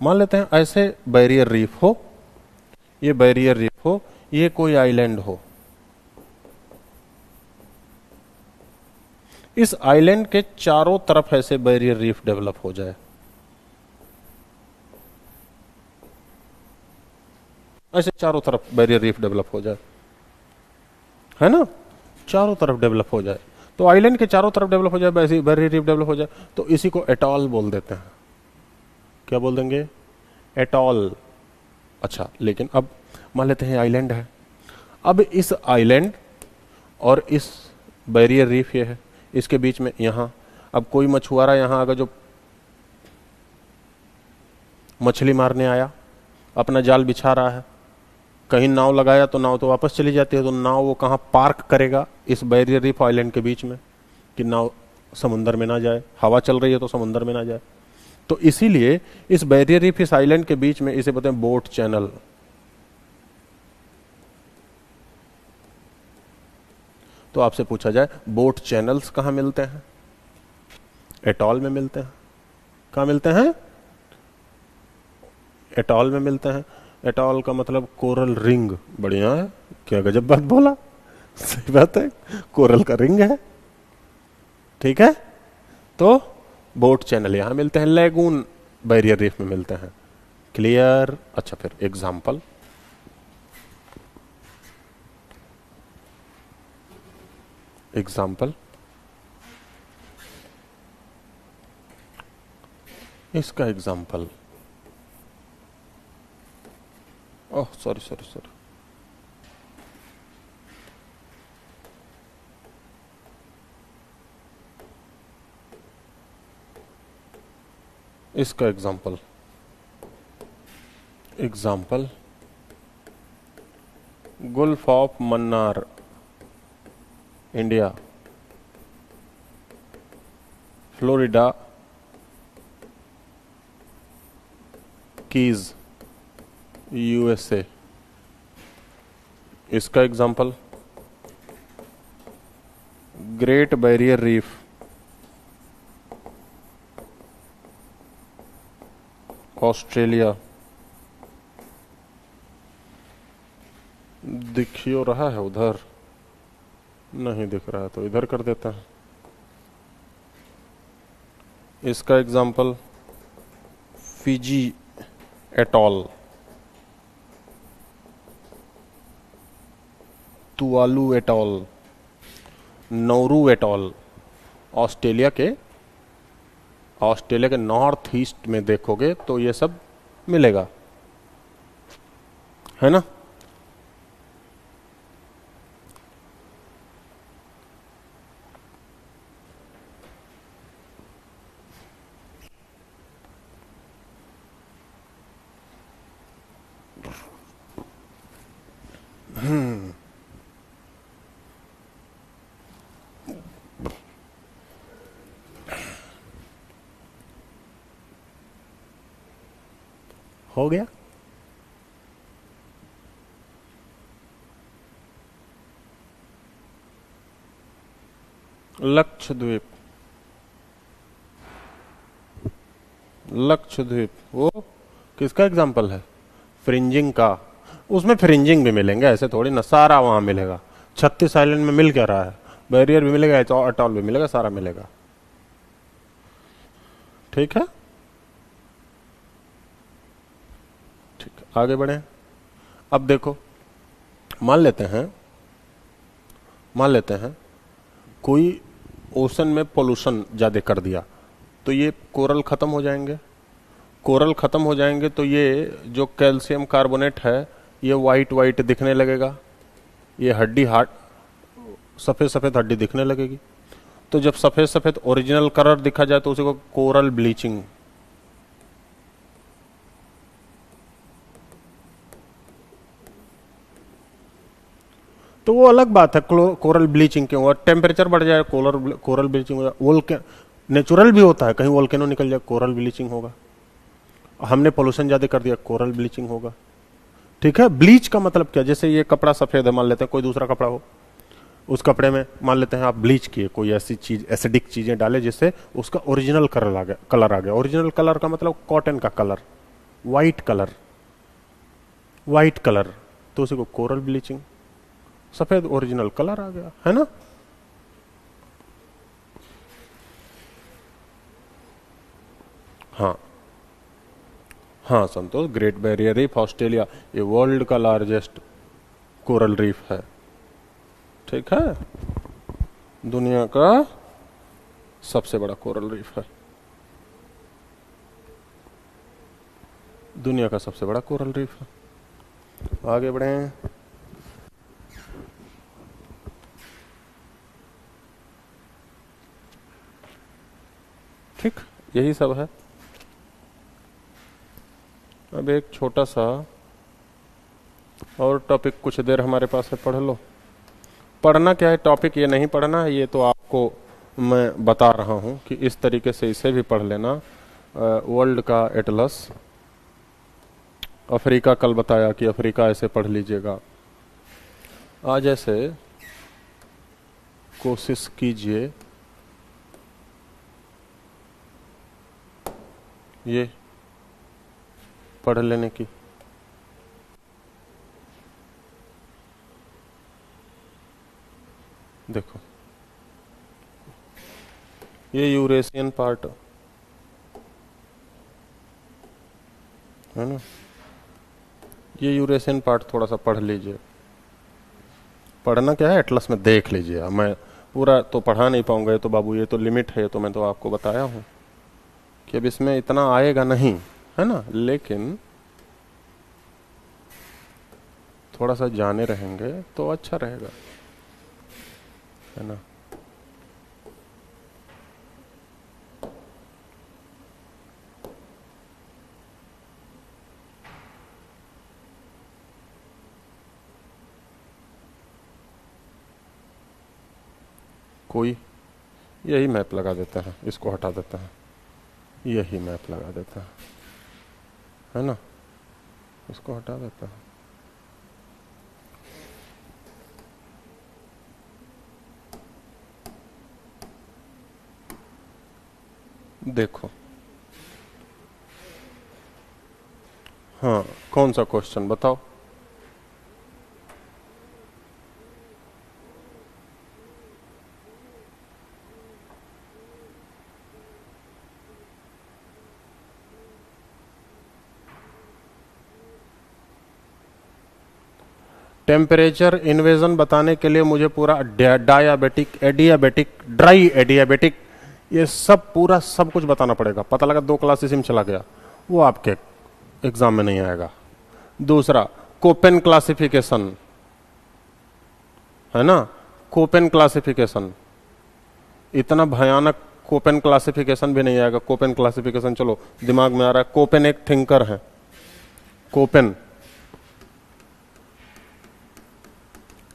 मान लेते हैं ऐसे बैरियर रीफ हो, ये बैरियर रीफ हो, ये कोई आइलैंड हो, इस आइलैंड के चारों तरफ ऐसे बैरियर रीफ डेवलप हो जाए, ऐसे चारों तरफ बैरियर रीफ डेवलप हो जाए, है ना, चारों तरफ डेवलप हो जाए, तो आइलैंड के चारों तरफ डेवलप हो जाए, वैसे बैरियर रीफ डेवलप हो जाए, तो इसी को एटॉल बोल देते हैं। क्या बोल देंगे? एटॉल। अच्छा, लेकिन अब मान लेते हैं आइलैंड है, अब इस आइलैंड और इस बैरियर रीफ ये है, इसके बीच में यहां अब कोई मछुआरा यहां अगर जो मछली मारने आया, अपना जाल बिछा रहा है, कहीं नाव लगाया तो नाव तो वापस चली जाती है, तो नाव वो कहां पार्क करेगा? इस बैरियर रीफ आइलैंड के बीच में, कि नाव समुंदर में ना जाए, हवा चल रही है तो समुंदर में ना जाए। तो इसीलिए इस बैरियर रीफ इस आइलैंड के बीच में इसे बोलते हैं बोट चैनल। तो आपसे पूछा जाए बोट चैनल्स कहां मिलते हैं? एटॉल में मिलते हैं। कहां मिलते हैं? एटॉल में मिलते हैं। एटॉल का मतलब कोरल रिंग। बढ़िया है, क्या गजब बात बोला, सही बात है, कोरल का रिंग है, ठीक है। तो बोट चैनल यहां मिलते हैं, लैगून बैरियर रीफ में मिलते हैं। क्लियर? अच्छा, फिर एग्जाम्पल, एग्जाम्पल इसका example, oh sorry sorry sorry, इसका example, example Gulf of Mannar, India. Florida Keys USA, इसका example Great Barrier Reef Australia. दिखियो रहा है उधर, नहीं दिख रहा है तो इधर कर देता है। इसका example Fiji atoll, Tuvalu atoll, Nauru atoll. Australia के नॉर्थ ईस्ट में देखोगे तो ये सब मिलेगा, है ना। हो गया। लक्षद्वीप, लक्षद्वीप वो किसका एग्जाम्पल है? फ्रिंजिंग का। उसमें फ्रिंजिंग भी मिलेंगे, ऐसे थोड़ी ना सारा वहां मिलेगा। 36 आइलैंड में मिल क्या रहा है? बैरियर भी मिलेगा, अटॉल भी मिलेगा, सारा मिलेगा। ठीक है, ठीक है, आगे बढ़े। अब देखो, मान लेते हैं कोई ओशन में पोल्यूशन ज्यादा कर दिया तो ये कोरल खत्म हो जाएंगे। कोरल खत्म हो जाएंगे तो ये जो कैल्शियम कार्बोनेट है ये वाइट वाइट दिखने लगेगा, ये हड्डी हार्ड सफेद सफेद हड्डी दिखने लगेगी। तो जब सफेद सफेद ओरिजिनल कलर दिखा जाए तो उसी को कोरल ब्लीचिंग। तो वो अलग बात है, कोरल ब्लीचिंग क्यों हुआ? टेम्परेचर बढ़ जाए कोरल ब्लीचिंग हो जाए। नेचुरल भी होता है, कहीं वोल्केनो निकल जाए कोरल ब्लीचिंग होगा। हमने पोल्यूशन ज्यादा कर दिया, कोरल ब्लीचिंग होगा। ठीक है, ब्लीच का मतलब क्या? जैसे ये कपड़ा सफेद है, मान लेते हैं कोई दूसरा कपड़ा हो, उस कपड़े में मान लेते हैं आप ब्लीच किए, कोई ऐसी चीज एसिडिक चीजें डाले जिससे उसका ओरिजिनल कलर आ गया। ओरिजिनल कलर का मतलब कॉटन का colour, white colour, white colour, तो उसी को कोरल ब्लीचिंग, सफेद ओरिजिनल कलर आ गया, है ना। हाँ हाँ संतोष, ग्रेट बैरियर रीफ ऑस्ट्रेलिया ये वर्ल्ड का लार्जेस्ट कोरल रीफ है। ठीक है, दुनिया का सबसे बड़ा कोरल रीफ है, दुनिया का सबसे बड़ा कोरल रीफ है। आगे बढ़े। ठीक, यही सब है। अब एक छोटा सा और टॉपिक कुछ देर हमारे पास है, पढ़ लो। पढ़ना क्या है, टॉपिक ये नहीं पढ़ना है, ये तो आपको मैं बता रहा हूं कि इस तरीके से इसे भी पढ़ लेना। वर्ल्ड का एटलस, अफ्रीका कल बताया कि अफ्रीका ऐसे पढ़ लीजिएगा। आज ऐसे कोशिश कीजिए ये पढ़ लेने की। देखो ये यूरेशियन पार्ट है ना, ये यूरेशियन पार्ट थोड़ा सा पढ़ लीजिए। पढ़ना क्या है, एटलस में देख लीजिए। अब मैं पूरा तो पढ़ा नहीं पाऊंगा, ये तो बाबू ये तो लिमिट है, तो मैं तो आपको बताया हूं कि अब इसमें इतना आएगा नहीं, है ना, लेकिन थोड़ा सा जाने रहेंगे तो अच्छा रहेगा, है ना। कोई यही मैप लगा देते हैं, इसको हटा देते हैं, यही मैप लगा देते हैं, है ना, इसको हटा देते हैं। देखो, हाँ, कौन सा क्वेश्चन बताओ? टेम्परेचर इन्वेजन बताने के लिए मुझे पूरा डायाबेटिक, एडियाबेटिक, ड्राई एडियाबेटिक, ये सब पूरा सब कुछ बताना पड़ेगा। पता लगा 2 क्लास इसी में चला गया, वो आपके एग्जाम में नहीं आएगा। दूसरा, कोपेन क्लासिफिकेशन, है ना, कोपेन क्लासिफिकेशन, इतना भयानक कोपेन क्लासिफिकेशन भी नहीं आएगा। कोपेन क्लासिफिकेशन चलो दिमाग में आ रहा है, कोपेन एक थिंकर है। कोपेन,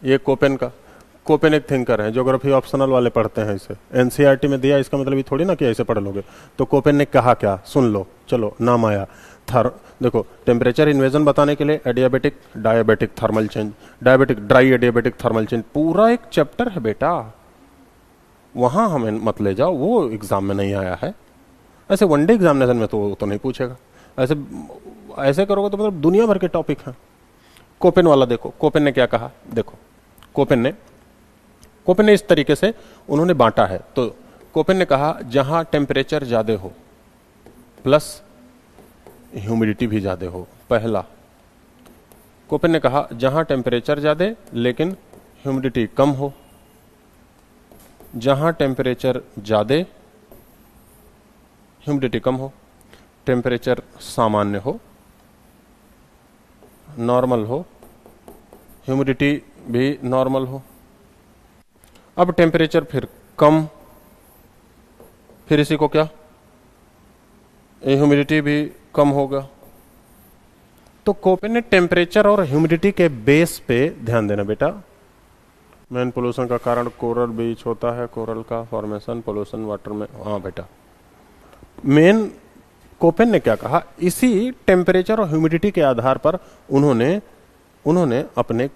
ये कोपेन एक थिंकर है। ज्योग्राफी ऑप्शनल वाले पढ़ते हैं इसे, एनसीईआरटी में दिया, इसका मतलब ये थोड़ी ना कि ऐसे पढ़ लोगे। तो कोपेन ने कहा क्या, सुन लो, चलो नाम आया। देखो, टेम्परेचर इन्वेजन बताने के लिए adiabatic, diabetic thermal change, diabetic, dry adiabatic thermal change, पूरा एक चैप्टर है बेटा, वहां हमें मत ले जाओ, वो एग्जाम में नहीं आया है। ऐसे वनडे एग्जामिनेशन में तो नहीं पूछेगा। ऐसे ऐसे करोगे तो मतलब दुनिया भर के टॉपिक हैं। कोपेन वाला देखो, कोपेन ने क्या कहा, देखो, कोपेन ने इस तरीके से उन्होंने बांटा है। तो कोपेन ने कहा जहां टेम्परेचर ज्यादा हो प्लस ह्यूमिडिटी भी ज्यादा हो। पहला, कोपेन ने कहा जहां टेम्परेचर ज्यादा लेकिन ह्यूमिडिटी कम हो। जहां टेम्परेचर ज्यादा, ह्यूमिडिटी कम हो, टेम्परेचर सामान्य हो, नॉर्मल हो, ह्यूमिडिटी भी नॉर्मल हो। अब टेम्परेचर फिर कम, फिर इसी को क्या, ह्यूमिडिटी भी कम होगा। तो कोपेन ने टेम्परेचर और ह्यूमिडिटी के बेस पे ध्यान देना बेटा। मेन पोल्यूशन का कारण कोरल बीच होता है, कोरल का फॉर्मेशन, पोल्यूशन वाटर में, हाँ बेटा। मेन कोपेन ने क्या कहा, इसी टेम्परेचर और ह्यूमिडिटी के आधार पर उन्होंने अपने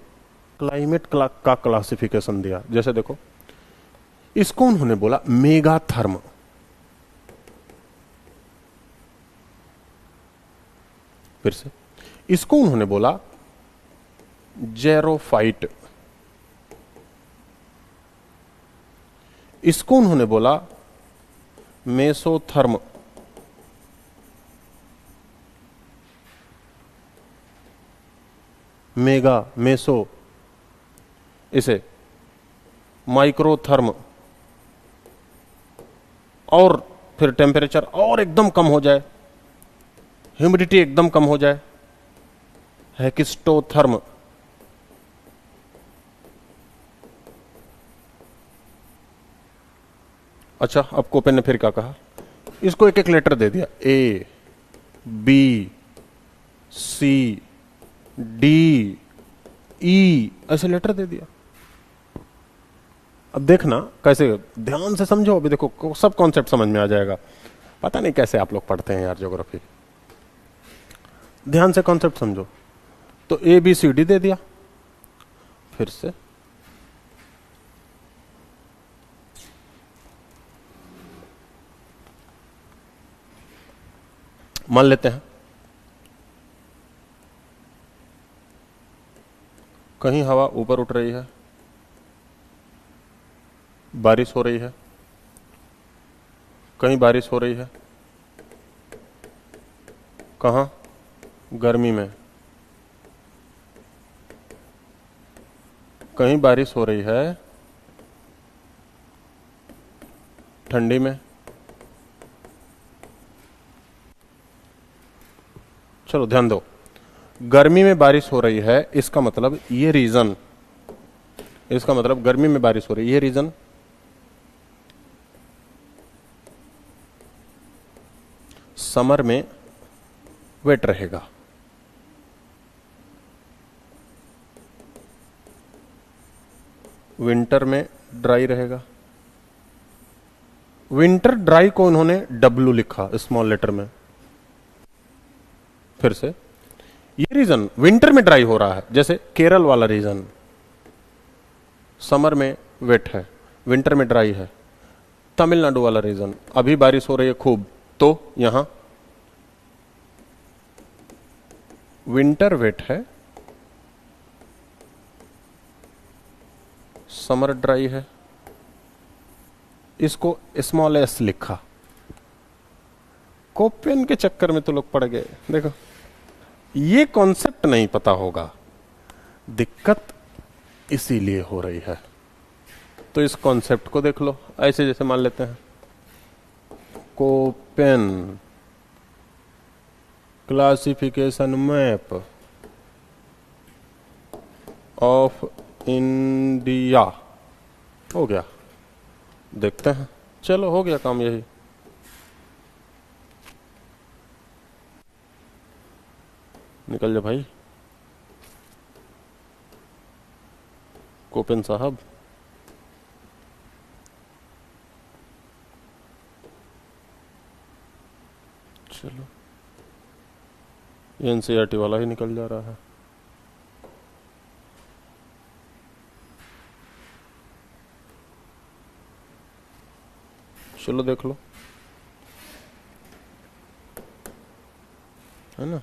क्लाइमेट का क्लासिफिकेशन दिया। जैसे देखो, इसको उन्होंने बोला मेगाथर्म, फिर से इसको उन्होंने बोला जेरोफाइट, इसको उन्होंने बोला मेसोथर्म, मेगा, मेसो, इसे माइक्रोथर्म। और फिर टेम्परेचर और एकदम कम हो जाए, ह्यूमिडिटी एकदम कम हो जाए, हेक्स्टोथर्म। अच्छा, अब कोपेन ने फिर क्या कहा, इसको एक एक लेटर दे दिया, ए, बी, सी, डी, ई, ऐसे लेटर दे दिया। अब देखना कैसे, ध्यान से समझो। अभी देखो सब कॉन्सेप्ट समझ में आ जाएगा। पता नहीं कैसे आप लोग पढ़ते हैं यार ज्योग्राफी, ध्यान से कॉन्सेप्ट समझो। तो ए बी सी डी दे दिया, फिर से मान लेते हैं कहीं हवा ऊपर उठ रही है, बारिश हो रही है, कहीं बारिश हो रही है, कहां, गर्मी में, कहीं बारिश हो रही है ठंडी में। चलो ध्यान दो, गर्मी में बारिश हो रही है, इसका मतलब ये रीजन, इसका मतलब गर्मी में बारिश हो रही है, ये रीजन। समर में वेट रहेगा, विंटर में ड्राई रहेगा। विंटर ड्राई को उन्होंने डब्ल्यू लिखा स्मॉल लेटर में। फिर से ये रीजन विंटर में ड्राई हो रहा है, जैसे केरल वाला रीजन समर में वेट है, विंटर में ड्राई है। तमिलनाडु वाला रीजन अभी बारिश हो रही है खूब, तो यहां विंटर वेट है, समर ड्राई है, इसको स्मॉल एस लिखा। कोपेन के चक्कर में तो लोग पड़ गए। देखो ये कॉन्सेप्ट नहीं पता होगा, दिक्कत इसीलिए हो रही है। तो इस कॉन्सेप्ट को देख लो, ऐसे जैसे मान लेते हैं Koppen classification map of India हो गया। देखते हैं, चलो हो गया काम यही। निकल जा भाई कोपेन साहब। चलो एनसीईआरटी वाला ही निकल जा रहा है। चलो देख लो, है ना।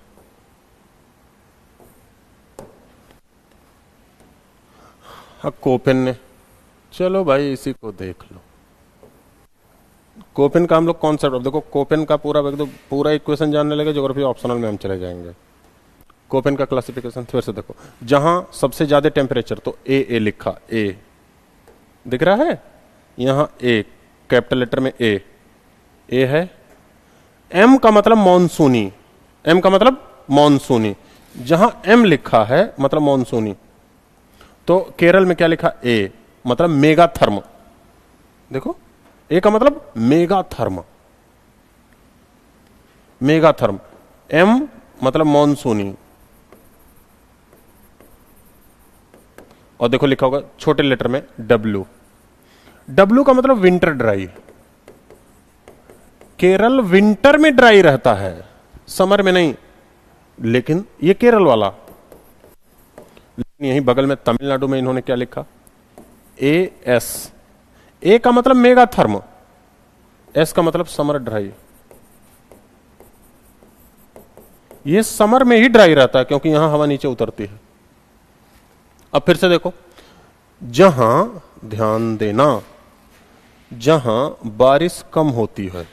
हाँ कोपेन ने, चलो भाई इसी को देख लो। कोपेन का हम लोग कॉन्सेप्ट, अब देखो कोपेन का पूरा एकदम पूरा इक्वेशन जानने लगे, ज्योग्राफी ऑप्शनल में हम चले जाएंगे। कोपेन का क्लासिफिकेशन फिर से देखो, जहां सबसे ज्यादा टेम्परेचर, तो ए लिखा, ए दिख रहा है यहां, ए कैपिटल लेटर में ए है। एम का मतलब मॉनसूनी, एम का मतलब मॉनसूनी, जहां एम लिखा है मतलब मॉनसूनी। तो केरल में क्या लिखा, ए मतलब मेगा थर्म। देखो ए का मतलब mega therm, mega therm. M मतलब मॉनसूनी, और देखो लिखा होगा छोटे लेटर में डब्ल्यू। डब्ल्यू का मतलब विंटर ड्राई। केरल विंटर में ड्राई रहता है, समर में नहीं। लेकिन ये केरल वाला, लेकिन यहीं बगल में तमिलनाडु में इन्होंने क्या लिखा, ए एस। ए का मतलब मेगा थर्म, एस का मतलब समर ड्राई। ये समर में ही ड्राई रहता है क्योंकि यहां हवा नीचे उतरती है। अब फिर से देखो, जहां ध्यान देना, जहां बारिश कम होती है,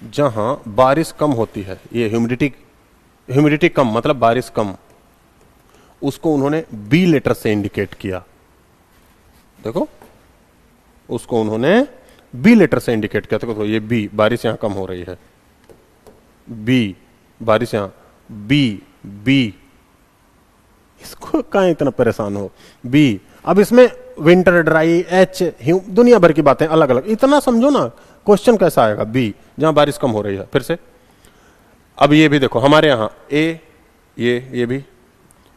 जहां बारिश कम होती है, ये ह्यूमिडिटी कम मतलब बारिश कम, उसको उन्होंने बी लेटर से इंडिकेट किया। देखो उसको उन्होंने बी लेटर से इंडिकेट किया। देखो तो ये बी, बारिश यहां कम हो रही है, बी बारिश यहां, बी इसको कहां इतना परेशान हो, बी। अब इसमें विंटर ड्राई, एच, दुनिया भर की बातें अलग अलग, इतना समझो ना क्वेश्चन कैसा आएगा। बी जहां बारिश कम हो रही है। फिर से अब ये भी देखो हमारे यहां ए, ये भी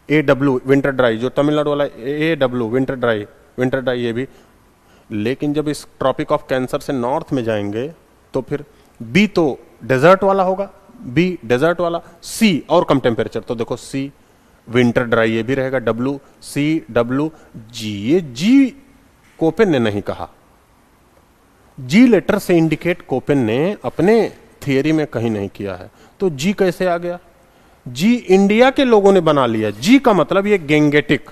ए डब्ल्यू विंटर ड्राई, जो तमिलनाडु वाला ए डब्ल्यू विंटर ड्राई ये भी। लेकिन जब इस ट्रॉपिक ऑफ कैंसर से नॉर्थ में जाएंगे तो फिर बी तो डेजर्ट वाला होगा, बी डेजर्ट वाला, सी और कम टेम्परेचर, तो देखो सी विंटर ड्राई ये भी रहेगा, डब्ल्यू सी डब्ल्यू जी। ये जी कोपेन ने नहीं कहा, जी लेटर से इंडिकेट कोपेन ने अपने थियरी में कहीं नहीं किया है। तो जी कैसे आ गया, जी इंडिया के लोगों ने बना लिया। जी का मतलब ये गेंगेटिक,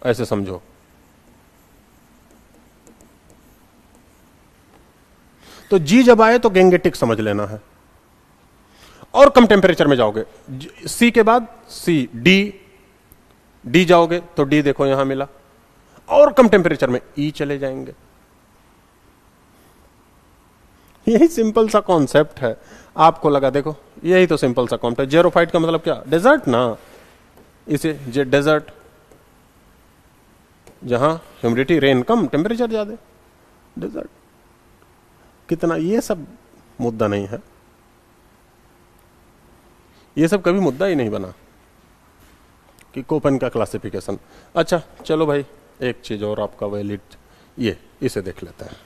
ऐसे समझो। तो जी जब आए तो गेंगेटिक समझ लेना है। और कम टेम्परेचर में जाओगे, सी के बाद सी, डी जाओगे तो डी देखो यहां मिला। और कम टेम्परेचर में ई चले जाएंगे। यही सिंपल सा कॉन्सेप्ट है। आपको लगा देखो यही तो सिंपल सा कॉन्सेप्ट है। जेरोफाइट का मतलब क्या, डेजर्ट ना, इसे डेजर्ट जहां ह्यूमिडिटी, रेन कम, टेम्परेचर ज्यादा, डेजर्ट। कितना, ये सब मुद्दा नहीं है, ये सब कभी मुद्दा ही नहीं बना कि कोपेन का क्लासिफिकेशन। अच्छा चलो भाई, एक चीज और आपका वैलिड, ये इसे देख लेते हैं।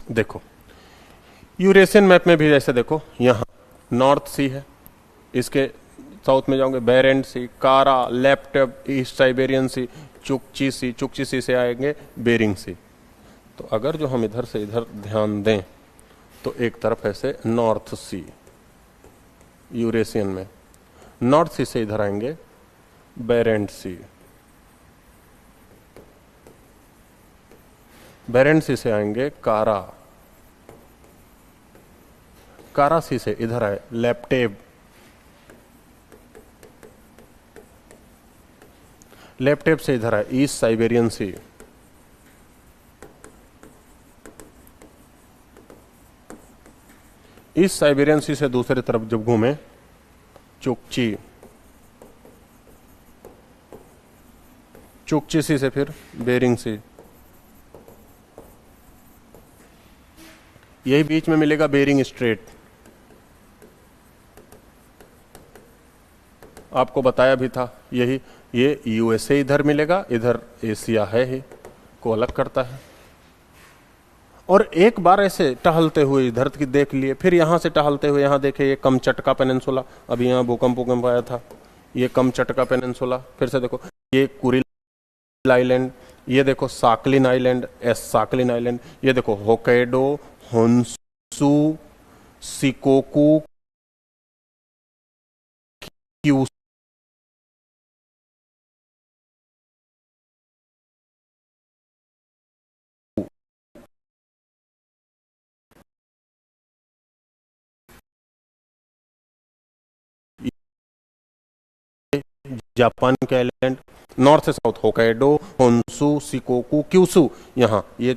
देखो यूरेशियन मैप में भी जैसे देखो यहाँ नॉर्थ सी है, इसके साउथ में जाओगे बेरेंट सी, कारा, लेप्टब, ईस्ट साइबेरियन सी, चुकची सी, चुकची सी से आएंगे बेरिंग सी। तो अगर जो हम इधर से इधर ध्यान दें तो एक तरफ ऐसे नॉर्थ सी यूरेशियन में, नॉर्थ सी से इधर आएंगे बेरेंट सी, बेरेंट सी से आएंगे कारा, कारा सी से इधर आए लेप्टेब, लेप्टेब से इधर आए ईस्ट साइबेरियन सी, ईस्ट साइबेरियन सी से दूसरी तरफ जब घूमे चुकची, चुकची सी से फिर बेरिंग सी, यही बीच में मिलेगा बेरिंग स्ट्रेट। आपको बताया भी था यही, ये यूएसए इधर मिलेगा, इधर एशिया है ही, को अलग करता है। और एक बार ऐसे टहलते हुए इधर की देख लिए, फिर यहां से टहलते हुए यहां देखे ये कमचटका पेनिनसुला, अभी यहां भूकंप आया था, ये कमचटका पेनिनसुला, फिर से देखो ये कुरिल आइलैंड, ये देखो साकलिन आइलैंड, साकलिन आइलैंड, ये देखो होकैडो, होन्सू, सिकोकू, क्यूसू, जापान के आइलैंड, नॉर्थ से साउथ होकैडो, होन्सू, सिकोकू, क्यूसू, यहाँ ये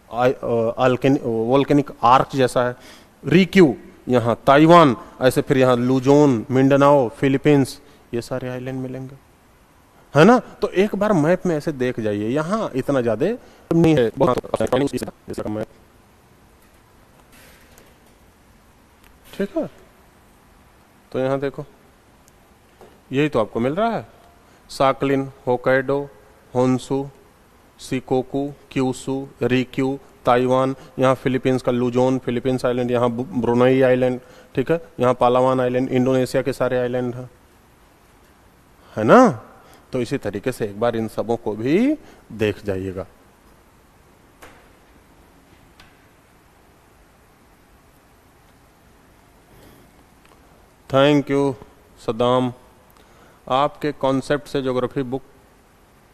वोल्केनिक आर्क जैसा है, रिक्यू यहाँ ताइवान, ऐसे फिर यहाँ लुजोन, मिंडनाओ, फिलीपींस, ये सारे आइलैंड मिलेंगे, है ना। तो एक बार मैप में ऐसे देख जाइए, यहाँ इतना ज्यादा नहीं है, मैप ठीक है। तो यहाँ देखो यही तो आपको मिल रहा है, साकलिन, होकैडो, होन्सू, सिकोकू, क्यूसू, रिक्यू, ताइवान, यहाँ फिलीपींस का लुजोन, फिलीपींस आइलैंड, यहाँ ब्रुनई आइलैंड, ठीक है, यहाँ पालावान आइलैंड, इंडोनेशिया के सारे आइलैंड है ना। तो इसी तरीके से एक बार इन सबों को भी देख जाइएगा। थैंक यू सदाम, आपके कॉन्सेप्ट से ज्योग्राफी बुक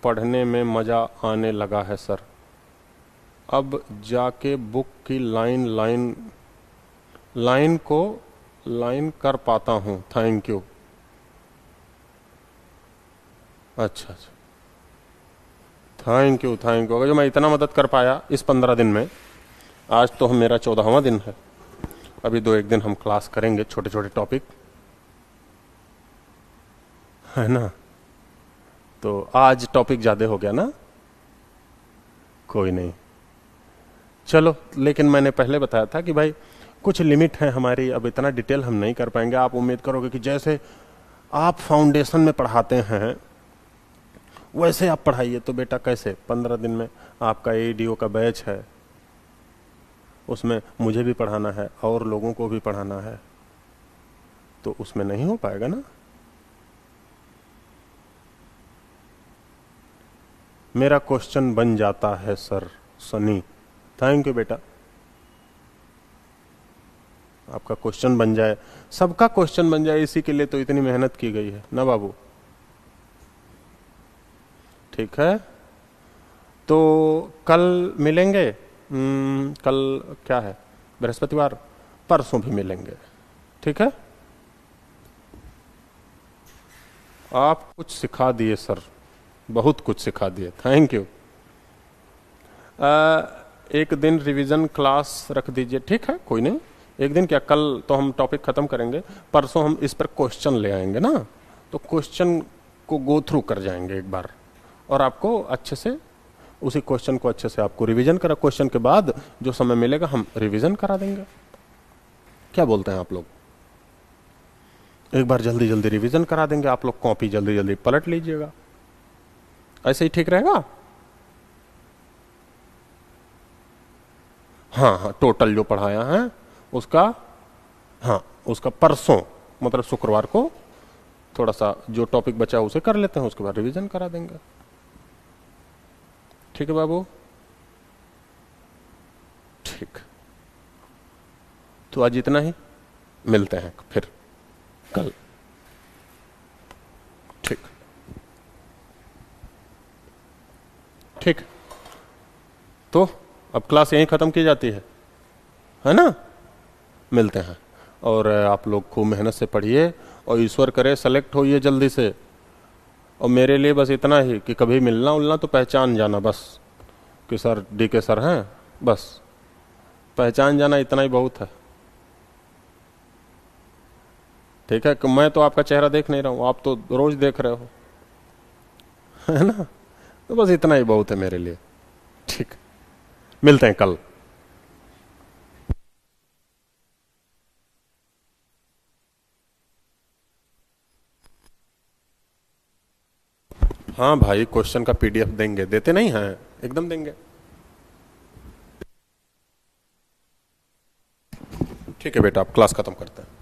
पढ़ने में मजा आने लगा है सर, अब जाके बुक की लाइन को लाइन कर पाता हूं, थैंक यू। अच्छा, थैंक यू अगर जो मैं इतना मदद कर पाया इस 15 दिन में, आज तो मेरा 14वां दिन है, अभी 2-1 दिन हम क्लास करेंगे, छोटे छोटे टॉपिक, है ना। तो आज टॉपिक ज्यादा हो गया ना, कोई नहीं, चलो। लेकिन मैंने पहले बताया था कि भाई कुछ लिमिट है हमारी, अब इतना डिटेल हम नहीं कर पाएंगे। आप उम्मीद करोगे कि जैसे आप फाउंडेशन में पढ़ाते हैं वैसे आप पढ़ाइए, तो बेटा कैसे 15 दिन में आपका एडीओ का बैच है, उसमें मुझे भी पढ़ाना है और लोगों को भी पढ़ाना है, तो उसमें नहीं हो पाएगा ना। मेरा क्वेश्चन बन जाता है सर सनी, थैंक यू बेटा, आपका क्वेश्चन बन जाए, सबका क्वेश्चन बन जाए, इसी के लिए तो इतनी मेहनत की गई है ना बाबू, ठीक है। तो कल मिलेंगे, कल क्या है, बृहस्पतिवार, परसों भी मिलेंगे, ठीक है। आप कुछ सिखा दिए सर, बहुत कुछ सिखा दिए, थैंक यू। एक दिन रिवीजन क्लास रख दीजिए, ठीक है, कोई नहीं, एक दिन क्या, कल तो हम टॉपिक खत्म करेंगे, परसों हम इस पर क्वेश्चन ले आएंगे ना, तो क्वेश्चन को गो थ्रू कर जाएंगे एक बार, और आपको अच्छे से उसी क्वेश्चन को अच्छे से आपको रिवीजन करा, क्वेश्चन के बाद जो समय मिलेगा हम रिवीजन करा देंगे, क्या बोलते हैं आप लोग। एक बार जल्दी जल्दी रिवीजन करा देंगे, आप लोग कॉपी जल्दी जल्दी पलट लीजिएगा, ऐसे ही ठीक रहेगा। हाँ हाँ, टोटल जो पढ़ाया है उसका, हाँ उसका परसों मतलब शुक्रवार को थोड़ा सा जो टॉपिक बचा उसे कर लेते हैं, उसके बाद रिवीजन करा देंगे। ठीक है बाबू? ठीक, तो आज इतना ही, मिलते हैं फिर कल। ठीक ठीक, तो अब क्लास यहीं खत्म की जाती है ना? मिलते हैं, और आप लोग खूब मेहनत से पढ़िए और ईश्वर करे सेलेक्ट होइए जल्दी से। और मेरे लिए बस इतना ही कि कभी मिलना उलना तो पहचान जाना बस, कि सर डी के सर हैं, बस पहचान जाना इतना ही बहुत है। ठीक है, कि मैं तो आपका चेहरा देख नहीं रहा हूं, आप तो रोज देख रहे हो, है ना? तो बस इतना ही बहुत है मेरे लिए। ठीक, मिलते हैं कल। हाँ भाई, क्वेश्चन का पीडीएफ देंगे, देते नहीं हैं? एकदम देंगे। ठीक है बेटा, आप क्लास खत्म करते हैं।